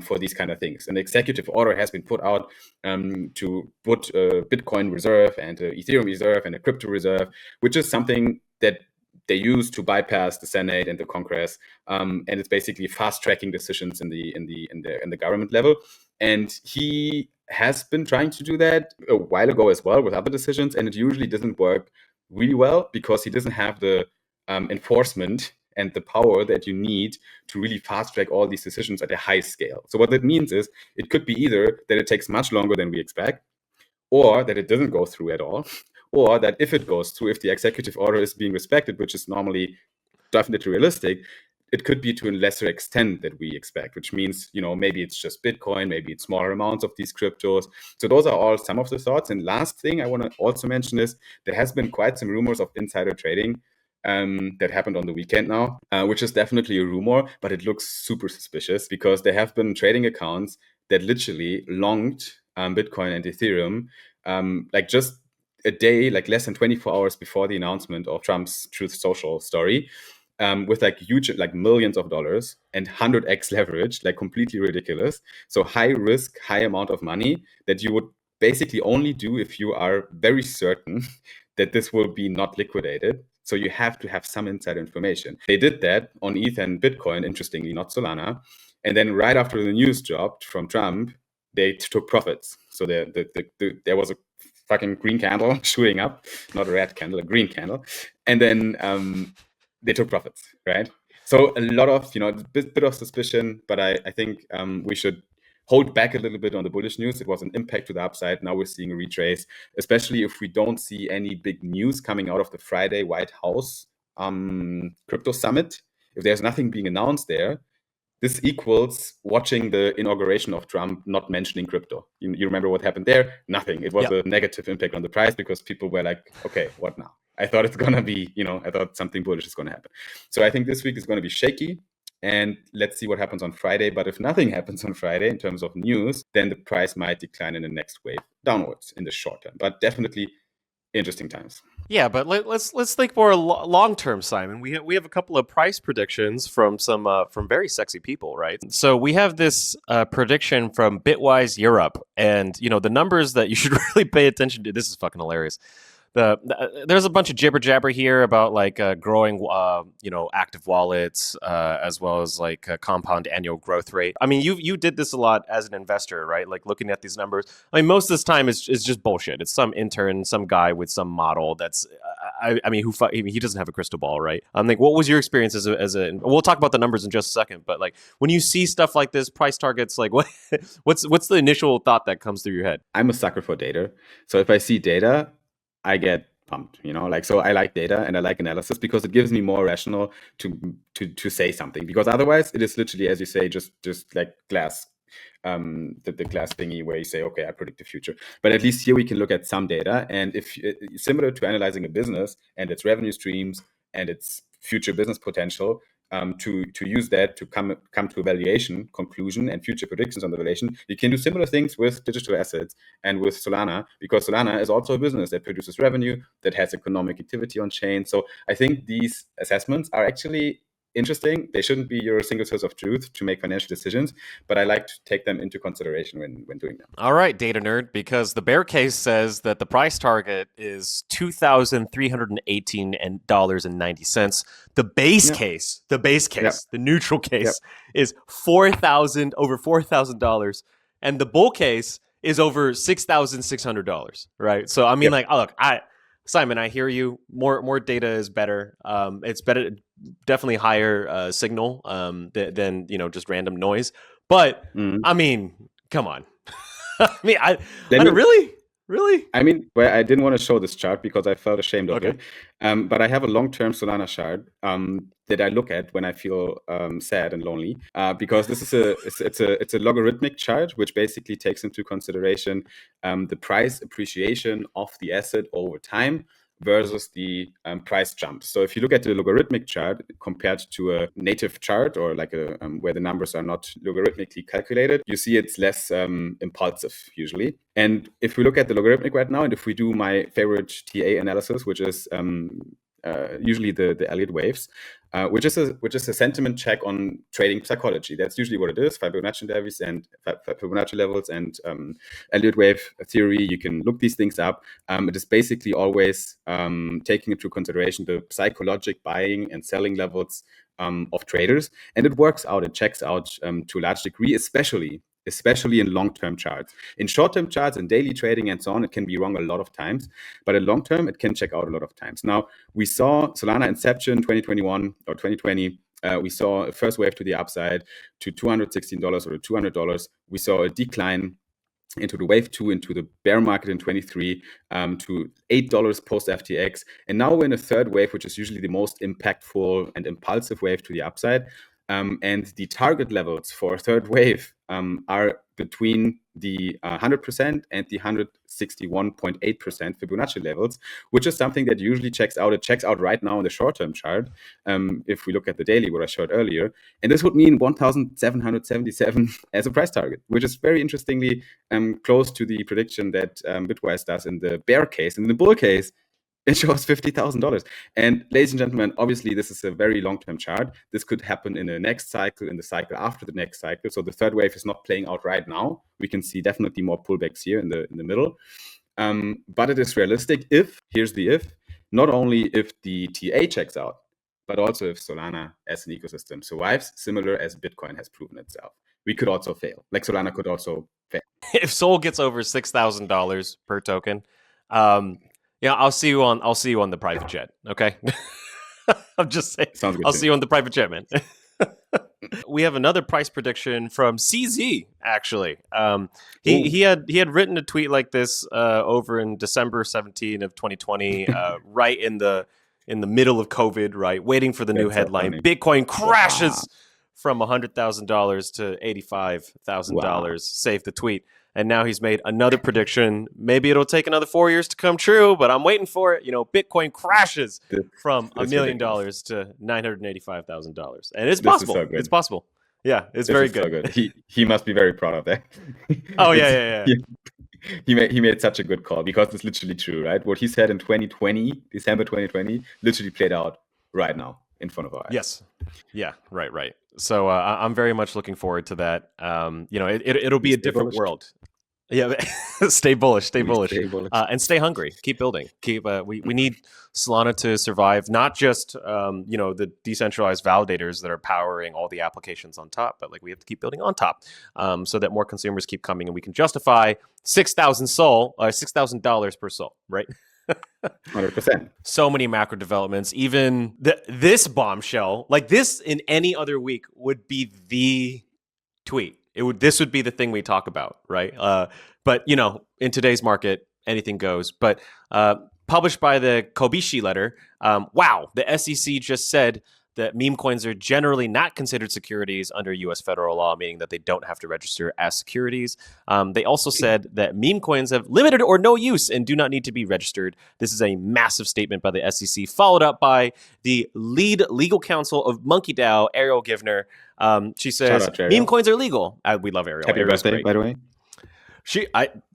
for these kind of things. An executive order has been put out to put a Bitcoin reserve and an Ethereum reserve and a crypto reserve, which is something that they use to bypass the Senate and the Congress, and it's basically fast tracking decisions in the government level. And he has been trying to do that a while ago as well with other decisions, and it usually doesn't work really well because he doesn't have the enforcement and the power that you need to really fast track all these decisions at a high scale. So what that means is it could be either that it takes much longer than we expect, or that it doesn't go through at all, or that if it goes through, if the executive order is being respected, which is normally definitely realistic, it could be to a lesser extent that we expect, which means, maybe it's just Bitcoin, maybe it's smaller amounts of these cryptos. So those are all some of the thoughts. And last thing I want to also mention is there has been quite some rumors of insider trading that happened on the weekend now, which is definitely a rumor, but it looks super suspicious because there have been trading accounts that literally longed Bitcoin and Ethereum, like just a day, like less than 24 hours before the announcement of Trump's Truth Social story, with like huge, like millions of dollars and 100x leverage, like completely ridiculous. So high risk, high amount of money that you would basically only do if you are very certain that this will be not liquidated. So you have to have some inside information. They did that on ETH and Bitcoin, interestingly, not Solana. And then right after the news dropped from Trump, they took profits. So there was a fucking green candle shooting up, not a red candle, a green candle. And then they took profits, right? So a lot of, bit of suspicion, but I think we should hold back a little bit on the bullish news. It was an impact to the upside. Now we're seeing a retrace, especially if we don't see any big news coming out of the Friday White House crypto summit. If there's nothing being announced there, this equals watching the inauguration of Trump not mentioning crypto. You remember what happened there? Nothing. It was a negative impact on the price because people were like, okay, what now? I thought it's going to be, I thought something bullish is going to happen. So I think this week is going to be shaky. And let's see what happens on Friday. But if nothing happens on Friday in terms of news, then the price might decline in the next wave downwards in the short term. But definitely interesting times. Yeah, but let's think more long term, Simon. We have a couple of price predictions from some from very sexy people, right? So we have this prediction from Bitwise Europe, and the numbers that you should really pay attention to. This is fucking hilarious. There's a bunch of jibber jabber here about like growing, active wallets, as well as like a compound annual growth rate. I mean, you did this a lot as an investor, right? Like looking at these numbers. I mean, most of this time is just bullshit. It's some intern, some guy with some model that's, he doesn't have a crystal ball, right? I'm like, what was your experience as a? We'll talk about the numbers in just a second, but like when you see stuff like this, price targets, like what's the initial thought that comes through your head? I'm a sucker for data, so if I see data, I get pumped, so I like data and I like analysis because it gives me more rational to say something, because otherwise it is literally, as you say, just like glass, the glass thingy where you say, okay, I predict the future. But at least here we can look at some data, and if similar to analyzing a business and its revenue streams and its future business potential, to use that to come to a valuation conclusion and future predictions on the valuation. You can do similar things with digital assets and with Solana, because Solana is also a business that produces revenue, that has economic activity on chain. So I think these assessments are actually interesting. They shouldn't be your single source of truth to make financial decisions, but I like to take them into consideration when doing them. All right, data nerd, because the bear case says that the price target is $2,318.90. The base case, the neutral case is over $4,000, and the bull case is over $6,600, right? So I mean, Simon, I hear you. More data is better. It's better, definitely higher signal than just random noise. But I mean, come on. I mean, really. I mean, well, I didn't want to show this chart because I felt ashamed of it. But I have a long-term Solana chart that I look at when I feel sad and lonely, because this is it's a logarithmic chart which basically takes into consideration the price appreciation of the asset over time versus the price jump. So if you look at the logarithmic chart compared to a native chart, or like a where the numbers are not logarithmically calculated, you see it's less impulsive usually. And if we look at the logarithmic right now, and if we do my favorite TA analysis, which is usually the Elliott waves, which is a sentiment check on trading psychology. That's usually what it is. Fibonacci levels and Elliott wave theory. You can look these things up. It is basically always taking into consideration the psychological buying and selling levels of traders, and it works out. It checks out to a large degree, especially in long-term charts. In short-term charts and daily trading and so on, it can be wrong a lot of times, but in long-term, it can check out a lot of times. Now, we saw Solana inception 2021 or 2020. We saw a first wave to the upside to $216 or $200. We saw a decline into the wave 2, into the bear market in 23, to $8 post FTX. And now we're in a third wave, which is usually the most impactful and impulsive wave to the upside. And the target levels for a third wave are between the 100% and the 161.8% Fibonacci levels, which is something that usually checks out. It checks out right now in the short-term chart. If we look at the daily, what I showed earlier, and this would mean 1,777 as a price target, which is very interestingly close to the prediction that Bitwise does in the bear case. In the bull case, it shows $50,000. And ladies and gentlemen, obviously, this is a very long-term chart. This could happen in the next cycle, in the cycle after the next cycle. So the third wave is not playing out right now. We can see definitely more pullbacks here in the middle. But it is realistic if, here's the if, not only if the TA checks out, but also if Solana as an ecosystem survives, similar as Bitcoin has proven itself. We could also fail. Like Solana could also fail. If Sol gets over $6,000 per token, yeah, I'll see you on the private jet. Okay, I'm just saying. Sounds good. I'll see you on the private jet, man. We have another price prediction from CZ. Actually, he had written a tweet like this over in December 17 of 2020, right in the middle of COVID, right, waiting for the new headline. So Bitcoin crashes from $100,000 to $85,000. Wow. Save the tweet. And now he's made another prediction. Maybe it'll take another 4 years to come true, but I'm waiting for it. You know, Bitcoin crashes from $1 million to $985,000, and it's possible. So it's possible. Yeah, it's very good. So good. He must be very proud of that. Oh yeah. He made such a good call because it's literally true, right? What he said in 2020, December 2020, literally played out right now in front of our eyes. Yes. Yeah. Right. So I'm very much looking forward to that. You know, it'll be a different world. Yeah, stay bullish, and stay hungry. Keep building. We need Solana to survive. Not just you know, the decentralized validators that are powering all the applications on top, but like we have to keep building on top, so that more consumers keep coming and we can justify $6,000 per Sol, right? 100%. So many macro developments. Even this bombshell, like this in any other week, would be the tweet. This would be the thing we talk about, right? But you know, in today's market, anything goes. But published by the Kobishi letter, wow, the SEC just said that meme coins are generally not considered securities under U.S. federal law, meaning that they don't have to register as securities. They also said that meme coins have limited or no use and do not need to be registered. This is a massive statement by the SEC, followed up by the lead legal counsel of MonkeyDAO, Ariel Givner. She says meme coins are legal. We love Ariel. Happy birthday, by the way.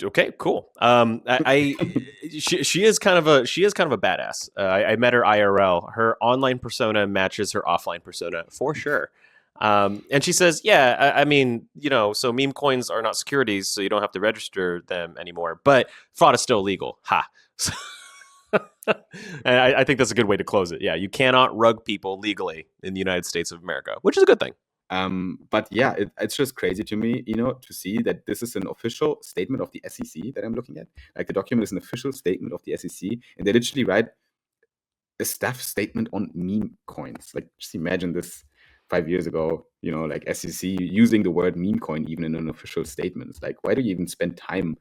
Okay, cool. She is kind of a badass. I met her IRL. Her online persona matches her offline persona for sure. And she says, yeah, I mean, you know, so meme coins are not securities, so you don't have to register them anymore. But fraud is still illegal. Ha. And I think that's a good way to close it. Yeah, you cannot rug people legally in the United States of America, which is a good thing. But yeah, it's just crazy to me, you know, to see that this is an official statement of the SEC that I'm looking at. Like the document is an official statement of the SEC, and they literally write a staff statement on meme coins. Like, just imagine this 5 years ago, you know, like SEC using the word meme coin even in an official statement. It's like, why do you even spend time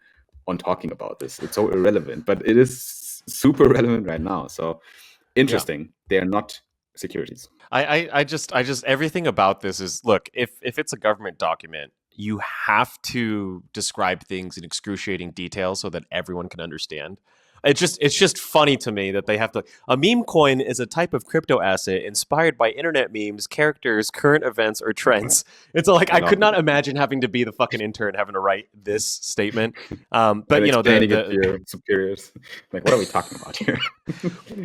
on talking about this? It's so irrelevant, but it is super relevant right now. So interesting. Yeah. They are not securities. I just everything about this is, look, if it's a government document, you have to describe things in excruciating detail so that everyone can understand. It's just funny to me that they have to. A meme coin is a type of crypto asset inspired by internet memes, characters, current events, or trends. It's like I could not imagine having to be the fucking intern having to write this statement. But you know, the superiors, like, what are we talking about here?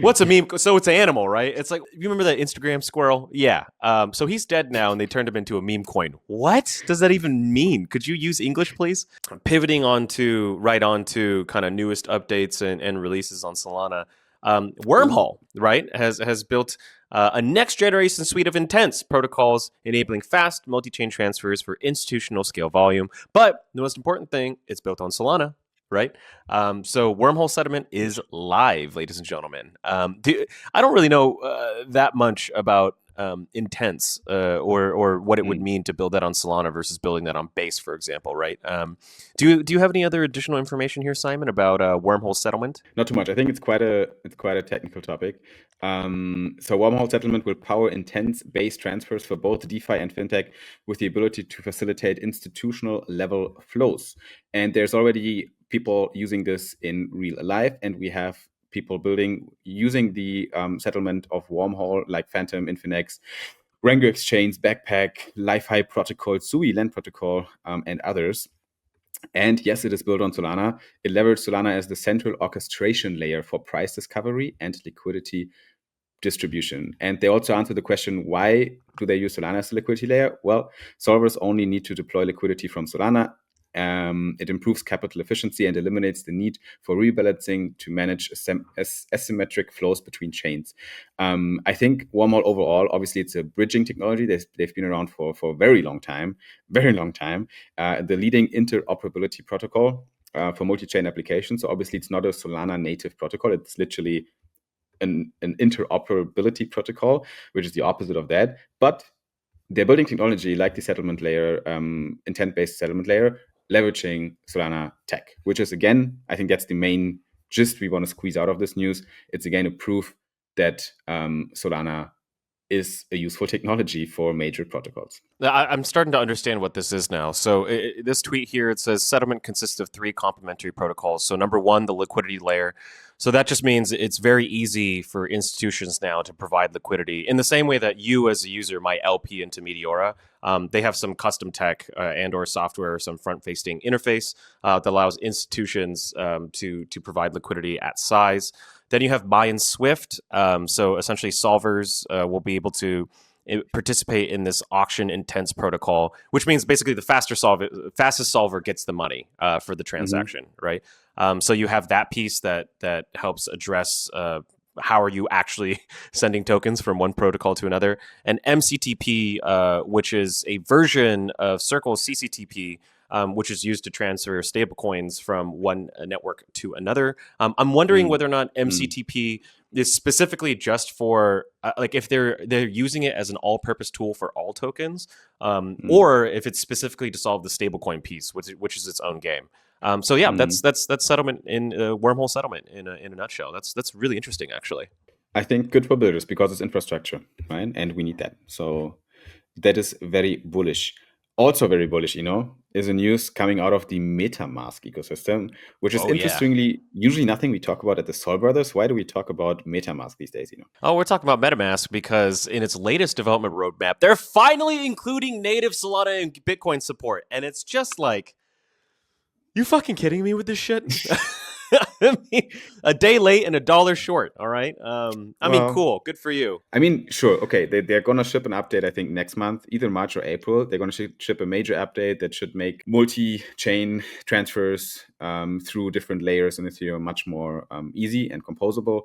What's a meme? So it's an animal, right? It's like, you remember that Instagram squirrel? Yeah. So he's dead now, and they turned him into a meme coin. What does that even mean? Could you use English, please? Pivoting onto kind of newest updates and releases on Solana. Wormhole, right, has built a next generation suite of intents protocols enabling fast multi-chain transfers for institutional scale volume. But the most important thing, it's built on Solana, right? So Wormhole settlement is live, ladies and gentlemen. I don't really know that much about intense or what it would mean to build that on Solana versus building that on Base, for example, right? Do you have any other additional information here, Simon, about wormhole settlement? Not too much. I think it's quite a technical topic. So wormhole settlement will power intense Base transfers for both DeFi and FinTech with the ability to facilitate institutional level flows. And there's already people using this in real life, and we have people using the settlement of wormhole like Sanctum, Infinex, Rango Exchange, Backpack, LifeHigh Protocol, Sui Land Protocol, and others. And yes, it is built on Solana. It leverages Solana as the central orchestration layer for price discovery and liquidity distribution. And they also answer the question, why do they use Solana as a liquidity layer? Well, solvers only need to deploy liquidity from Solana. It improves capital efficiency and eliminates the need for rebalancing to manage asymmetric flows between chains. I think wormhole overall, obviously, it's a bridging technology. They've been around for a very long time. The leading interoperability protocol for multi-chain applications. So obviously, it's not a Solana native protocol. It's literally an interoperability protocol, which is the opposite of that. But they're building technology like the settlement layer, intent-based settlement layer, leveraging Solana tech, which is, again, I think that's the main gist we want to squeeze out of this news. It's, again, a proof that Solana is a useful technology for major protocols. I'm starting to understand what this is now. So this tweet here, it says settlement consists of 3 complementary protocols. So number 1, the liquidity layer. So that just means it's very easy for institutions now to provide liquidity in the same way that you as a user might LP into Meteora. They have some custom tech and or software or some front-facing interface that allows institutions to provide liquidity at size. Then you have buy and Swift. So essentially solvers will be able to participate in this auction intense protocol, which means basically the fastest solver gets the money for the transaction, right? So you have that piece that helps address how are you actually sending tokens from one protocol to another. And MCTP, which is a version of Circle's CCTP, which is used to transfer stablecoins from one network to another. I'm wondering whether or not MCTP is specifically just for like if they're using it as an all-purpose tool for all tokens, or if it's specifically to solve the stablecoin piece, which is its own game. So yeah, that's settlement in wormhole settlement in a nutshell. That's really interesting, actually. I think good for builders because it's infrastructure, right? And we need that. So that is very bullish. Also very bullish, is a news coming out of the MetaMask ecosystem, which is interestingly usually nothing we talk about at the Sol Brothers. Why do we talk about MetaMask these days? Oh, we're talking about MetaMask because in its latest development roadmap, they're finally including native Solana and Bitcoin support, and it's just like, you fucking kidding me with this shit? I mean, a day late and $1 short. All right. I mean, cool. Good for you. I mean, sure. Okay. They're going to ship an update, I think, next month, either March or April. They're going to ship a major update that should make multi-chain transfers through different layers in Ethereum much more easy and composable.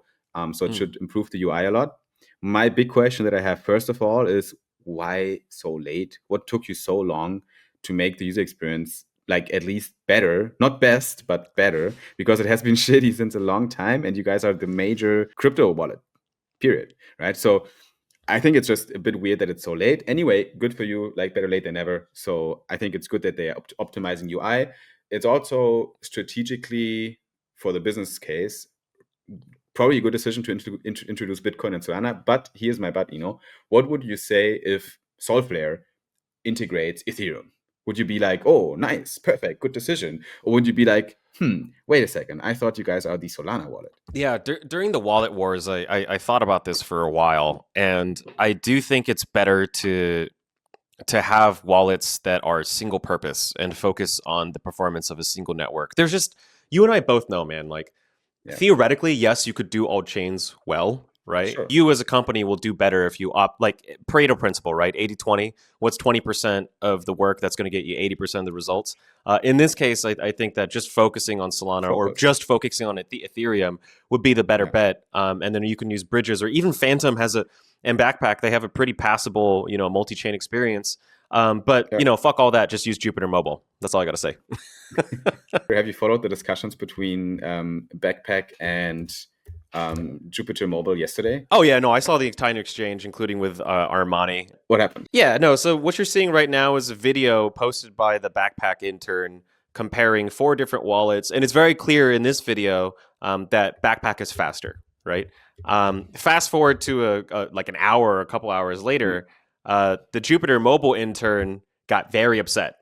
So it should improve the UI a lot. My big question that I have, first of all, is why so late? What took you so long to make the user experience like at least better, not best, but better, because it has been shitty since a long time and you guys are the major crypto wallet, period, right? So I think it's just a bit weird that it's so late. Anyway, good for you, like better late than never. So I think it's good that they're optimizing UI. It's also strategically for the business case, probably a good decision to introduce Bitcoin and Solana. But here's my but, what would you say if Solflare integrates Ethereum? Would you be like, oh, nice, perfect, good decision? Or would you be like, wait a second, I thought you guys are the Solana wallet? Yeah, during the wallet wars, I thought about this for a while, and I do think it's better to have wallets that are single purpose and focus on the performance of a single network. There's just, you and I both know, man, like theoretically, yes, you could do all chains well, right? Sure. You as a company will do better if you opt, like Pareto principle, right? 80-20. What's 20% of the work that's going to get you 80% of the results? In this case, I think that just focusing on Solana or just focusing on Ethereum would be the better bet. And then you can use bridges, or even Sanctum and Backpack, they have a pretty passable, multi-chain experience. But fuck all that. Just use Jupyter Mobile. That's all I got to say. Have you followed the discussions between Backpack and Jupiter Mobile yesterday? Oh yeah, no, I saw the entire exchange, including with Armani. What happened? Yeah, no. So what you're seeing right now is a video posted by the Backpack intern comparing 4 different wallets, and it's very clear in this video that Backpack is faster, right? Fast forward to like an hour or a couple hours later, the Jupiter Mobile intern got very upset.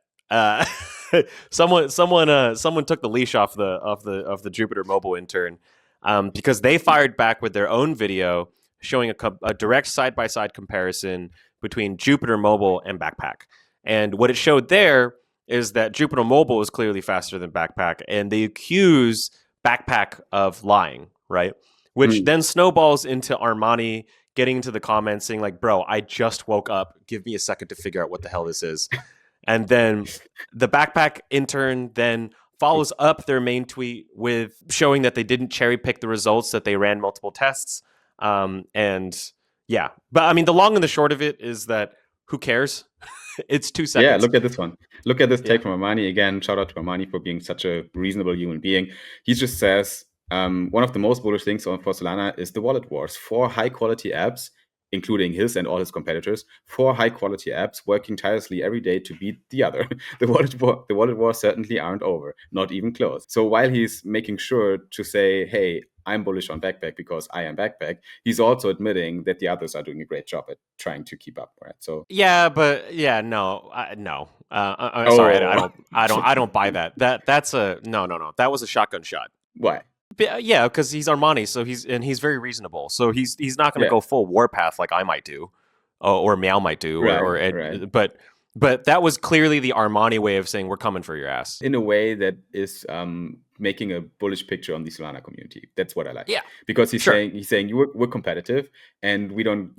Someone took the leash off the Jupiter Mobile intern because they fired back with their own video showing a direct side-by-side comparison between Jupiter Mobile and Backpack. And what it showed there is that Jupiter Mobile is clearly faster than Backpack, and they accuse Backpack of lying, right? Which then snowballs into Armani getting into the comments saying like, bro, I just woke up. Give me a second to figure out what the hell this is. And then the Backpack intern then follows up their main tweet with showing that they didn't cherry pick the results, that they ran multiple tests. And yeah, but I mean, the long and the short of it is that who cares? It's 2 seconds. Yeah, look at this one. Look at this take from Armani. Again, shout out to Armani for being such a reasonable human being. He just says, one of the most bullish things for Solana is the wallet wars. 4 high-quality apps, including his and all his competitors, 4 high-quality apps working tirelessly every day to beat the other. The wallet wars certainly aren't over, not even close. So while he's making sure to say, hey, I'm bullish on Backpack because I am Backpack, he's also admitting that the others are doing a great job at trying to keep up, right? So yeah, but yeah, no. Sorry, I don't buy that. That's a no. That was a shotgun shot. Why? Yeah, because he's Armani, so he's very reasonable. So he's not going to go full warpath like I might do, or Meow might do, right. But that was clearly the Armani way of saying we're coming for your ass in a way that is making a bullish picture on the Solana community. That's what I like. Yeah, because he's saying we're competitive, and we don't,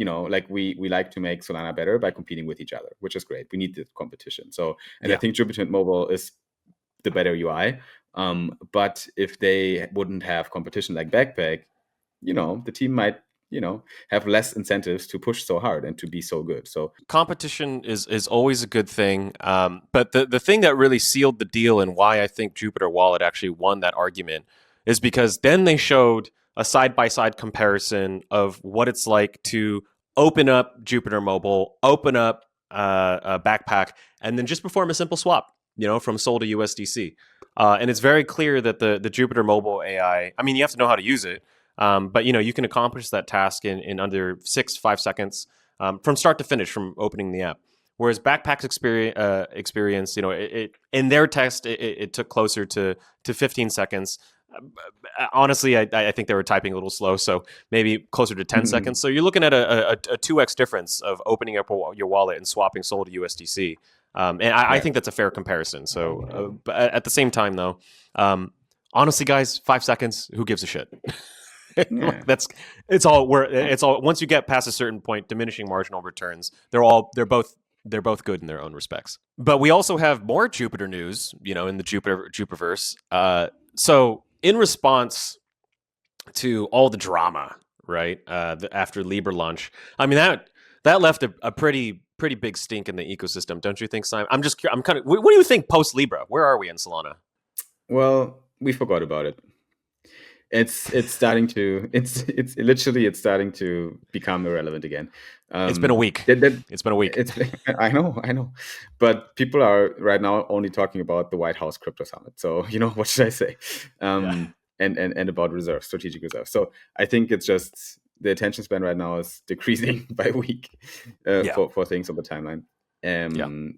we like to make Solana better by competing with each other, which is great. We need the competition. So, I think Jupiter Mobile is the better UI. But if they wouldn't have competition like Backpack, the team might, have less incentives to push so hard and to be so good. So competition is always a good thing. But the thing that really sealed the deal and why I think Jupiter Wallet actually won that argument is because then they showed a side-by-side comparison of what it's like to open up Jupiter Mobile, open up a Backpack, and then just perform a simple swap, from SOL to USDC. And it's very clear that the Jupiter Mobile AI, I mean, you have to know how to use it, but you can accomplish that task in under 5 seconds from start to finish, from opening the app. Whereas Backpack's experience, it in their test, it took closer to 15 seconds. Honestly, I think they were typing a little slow, so maybe closer to 10 seconds. So you're looking at a 2x difference of opening up your wallet and swapping SOL to USDC. And I think that's a fair comparison. So, but at the same time, though, honestly, guys, 5 seconds, who gives a shit? It's all once you get past a certain point, diminishing marginal returns, they're both good in their own respects. But we also have more Jupiter news, in the Jupiterverse. So in response to all the drama, right, after Libra launch, I mean that left a pretty big stink in the ecosystem, don't you think, Simon? I'm kind of. What do you think post Libra? Where are we in Solana? Well, we forgot about it. It's starting to it's starting to become irrelevant again. It's been a week. It's been a week. I know. But people are right now only talking about the White House Crypto Summit. So what should I say? And about reserves, strategic reserves. So I think it's just the attention span right now is decreasing by week for things on the timeline.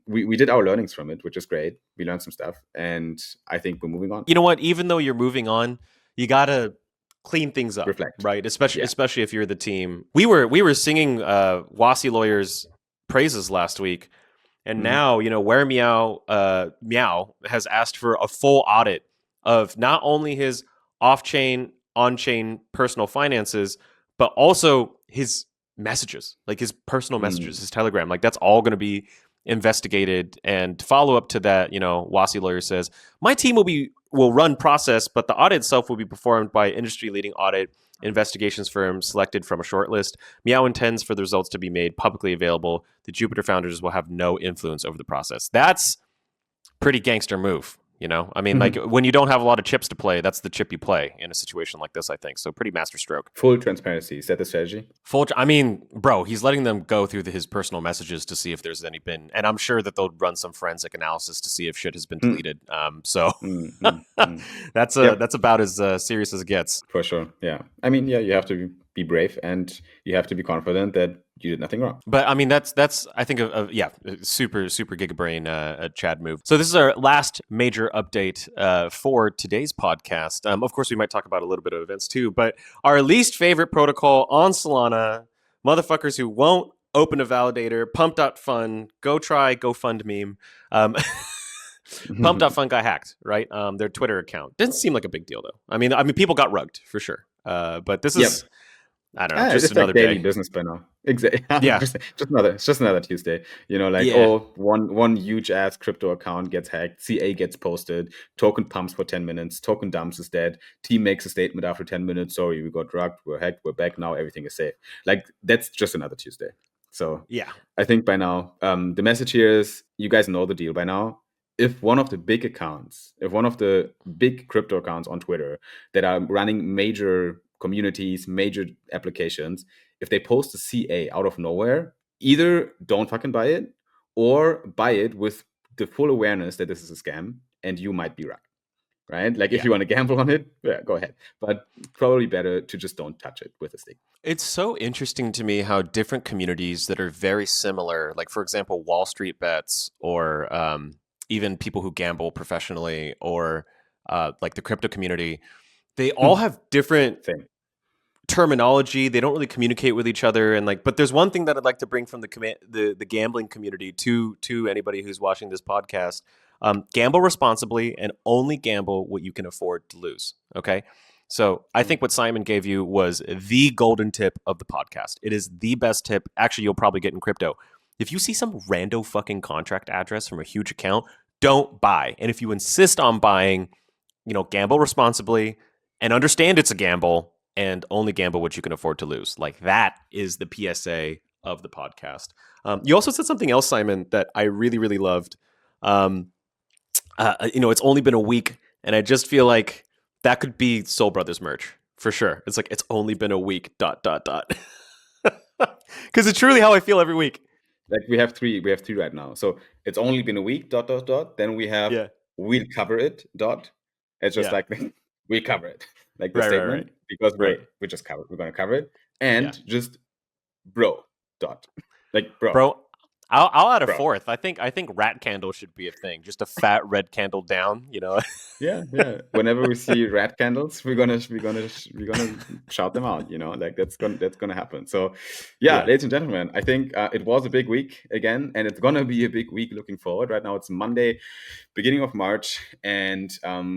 We did our learnings from it, which is great. We learned some stuff, and I think we're moving on. You know what? Even though you're moving on, you gotta clean things up, reflect, right? Especially if you're the team. We were singing Wasi Lawyer's praises last week, and now where Meow has asked for a full audit of not only his off-chain, on-chain personal finances, but also his messages, like his personal messages, his Telegram. Like that's all going to be investigated. And follow up to that, Wasi Lawyer says, my team will run process, but the audit itself will be performed by industry-leading audit investigations firm selected from a shortlist. Meow intends for the results to be made publicly available. The Jupiter founders will have no influence over the process. That's pretty gangster move, You know, I mean, like when you don't have a lot of chips to play, that's the chip you play in a situation like this, I think. So pretty masterstroke. Full transparency. Is that the strategy? I mean, bro, he's letting them go through his personal messages to see if there's any been, and I'm sure that they'll run some forensic analysis to see if shit has been deleted. That's about as serious as it gets. For sure. Yeah. I mean, yeah, you have to be brave and you have to be confident that you did nothing wrong. But I mean, that's I think super gigabrain Chad move. So this is our last major update for today's podcast. Of course, we might talk about a little bit of events too, but our least favorite protocol on Solana, motherfuckers who won't open a validator, pump.fun, go fund meme. Pump.fun got hacked, right? Their Twitter account. Didn't seem like a big deal though. I mean people got rugged for sure. But this is I don't know, just it's another like daily day. business by now. Exactly. Yeah. just another Tuesday. You know, like one huge ass crypto account gets hacked, CA gets posted, token pumps for 10 minutes, token dumps is dead, team makes a statement after 10 minutes, sorry, we got drugged, we're hacked, we're back now, everything is safe. Like that's just another Tuesday. So yeah, I think by now, the message here is you guys know the deal by now. If one of the big accounts, if one of the big crypto accounts on Twitter that are running major communities, major applications, if they post a CA out of nowhere, either don't fucking buy it or buy it with the full awareness that this is a scam and you might be right. Right? Like if you want to gamble on it, yeah, go ahead. But probably better to just don't touch it with a stick. It's so interesting to me how different communities that are very similar, like for example, Wall Street bets or even people who gamble professionally or like the crypto community, they all have different terminology. They don't really communicate with each other. And like, but there's one thing that I'd like to bring from the gambling community to anybody who's watching this podcast. Gamble responsibly and only gamble what you can afford to lose. Okay. So I think what Simon gave you was the golden tip of the podcast. It is the best tip. Actually, you'll probably get in crypto. If you see some rando fucking contract address from a huge account, don't buy. And if you insist on buying, gamble responsibly and understand it's a gamble and only gamble what you can afford to lose. Like that is the PSA of the podcast. You also said something else, Simon, that I really, really loved. It's only been a week and I just feel like that could be Soul Brothers merch for sure. It's like, it's only been a week, ... Because it's truly how I feel every week. Like we have three right now. So it's only been a week, ... Then we have, we'll cover it, ... It's just like, we cover it. Like the statement, right. Because we just covered, we're going to cover it. And just bro, ... Like bro. I'll add a fourth. I think rat candle should be a thing. Just a fat red candle down, Yeah. Whenever we see rat candles, we're gonna shout them out. Like that's gonna happen. So, ladies and gentlemen, I think it was a big week again, and it's gonna be a big week looking forward. Right now, it's Monday, beginning of March, and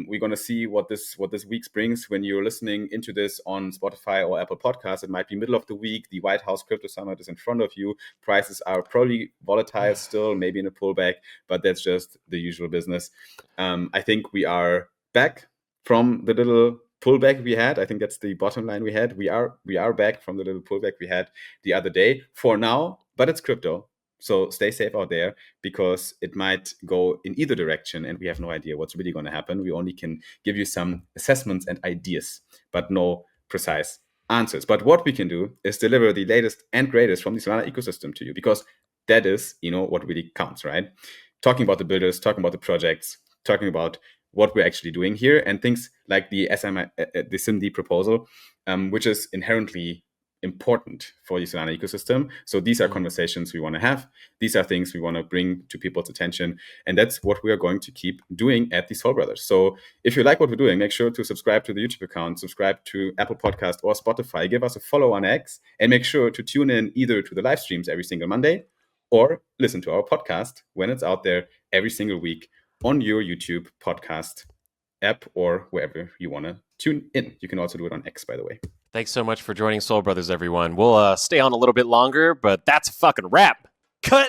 we're gonna see what this week brings. When you're listening into this on Spotify or Apple Podcasts, it might be middle of the week. The White House Crypto Summit is in front of you. Prices are probably volatile still, maybe in a pullback, but that's just the usual business. I think we are back from the little pullback we had. I think that's the bottom line we had. We are back from the little pullback we had the other day for now, but it's crypto. So stay safe out there because it might go in either direction and we have no idea what's really going to happen. We only can give you some assessments and ideas, but no precise answers. But what we can do is deliver the latest and greatest from the Solana ecosystem to you because that is, what really counts, right? Talking about the builders, talking about the projects, talking about what we're actually doing here, and things like the SIMD proposal, which is inherently important for the Solana ecosystem. So these are conversations we want to have. These are things we want to bring to people's attention. And that's what we are going to keep doing at the Soul Brothers. So if you like what we're doing, make sure to subscribe to the YouTube account, subscribe to Apple Podcast or Spotify, give us a follow on X, and make sure to tune in either to the live streams every single Monday or listen to our podcast when it's out there every single week on your YouTube podcast app or wherever you want to tune in. You can also do it on X, by the way. Thanks so much for joining Soul Brothers, everyone. We'll stay on a little bit longer, but that's a fucking wrap. Cut!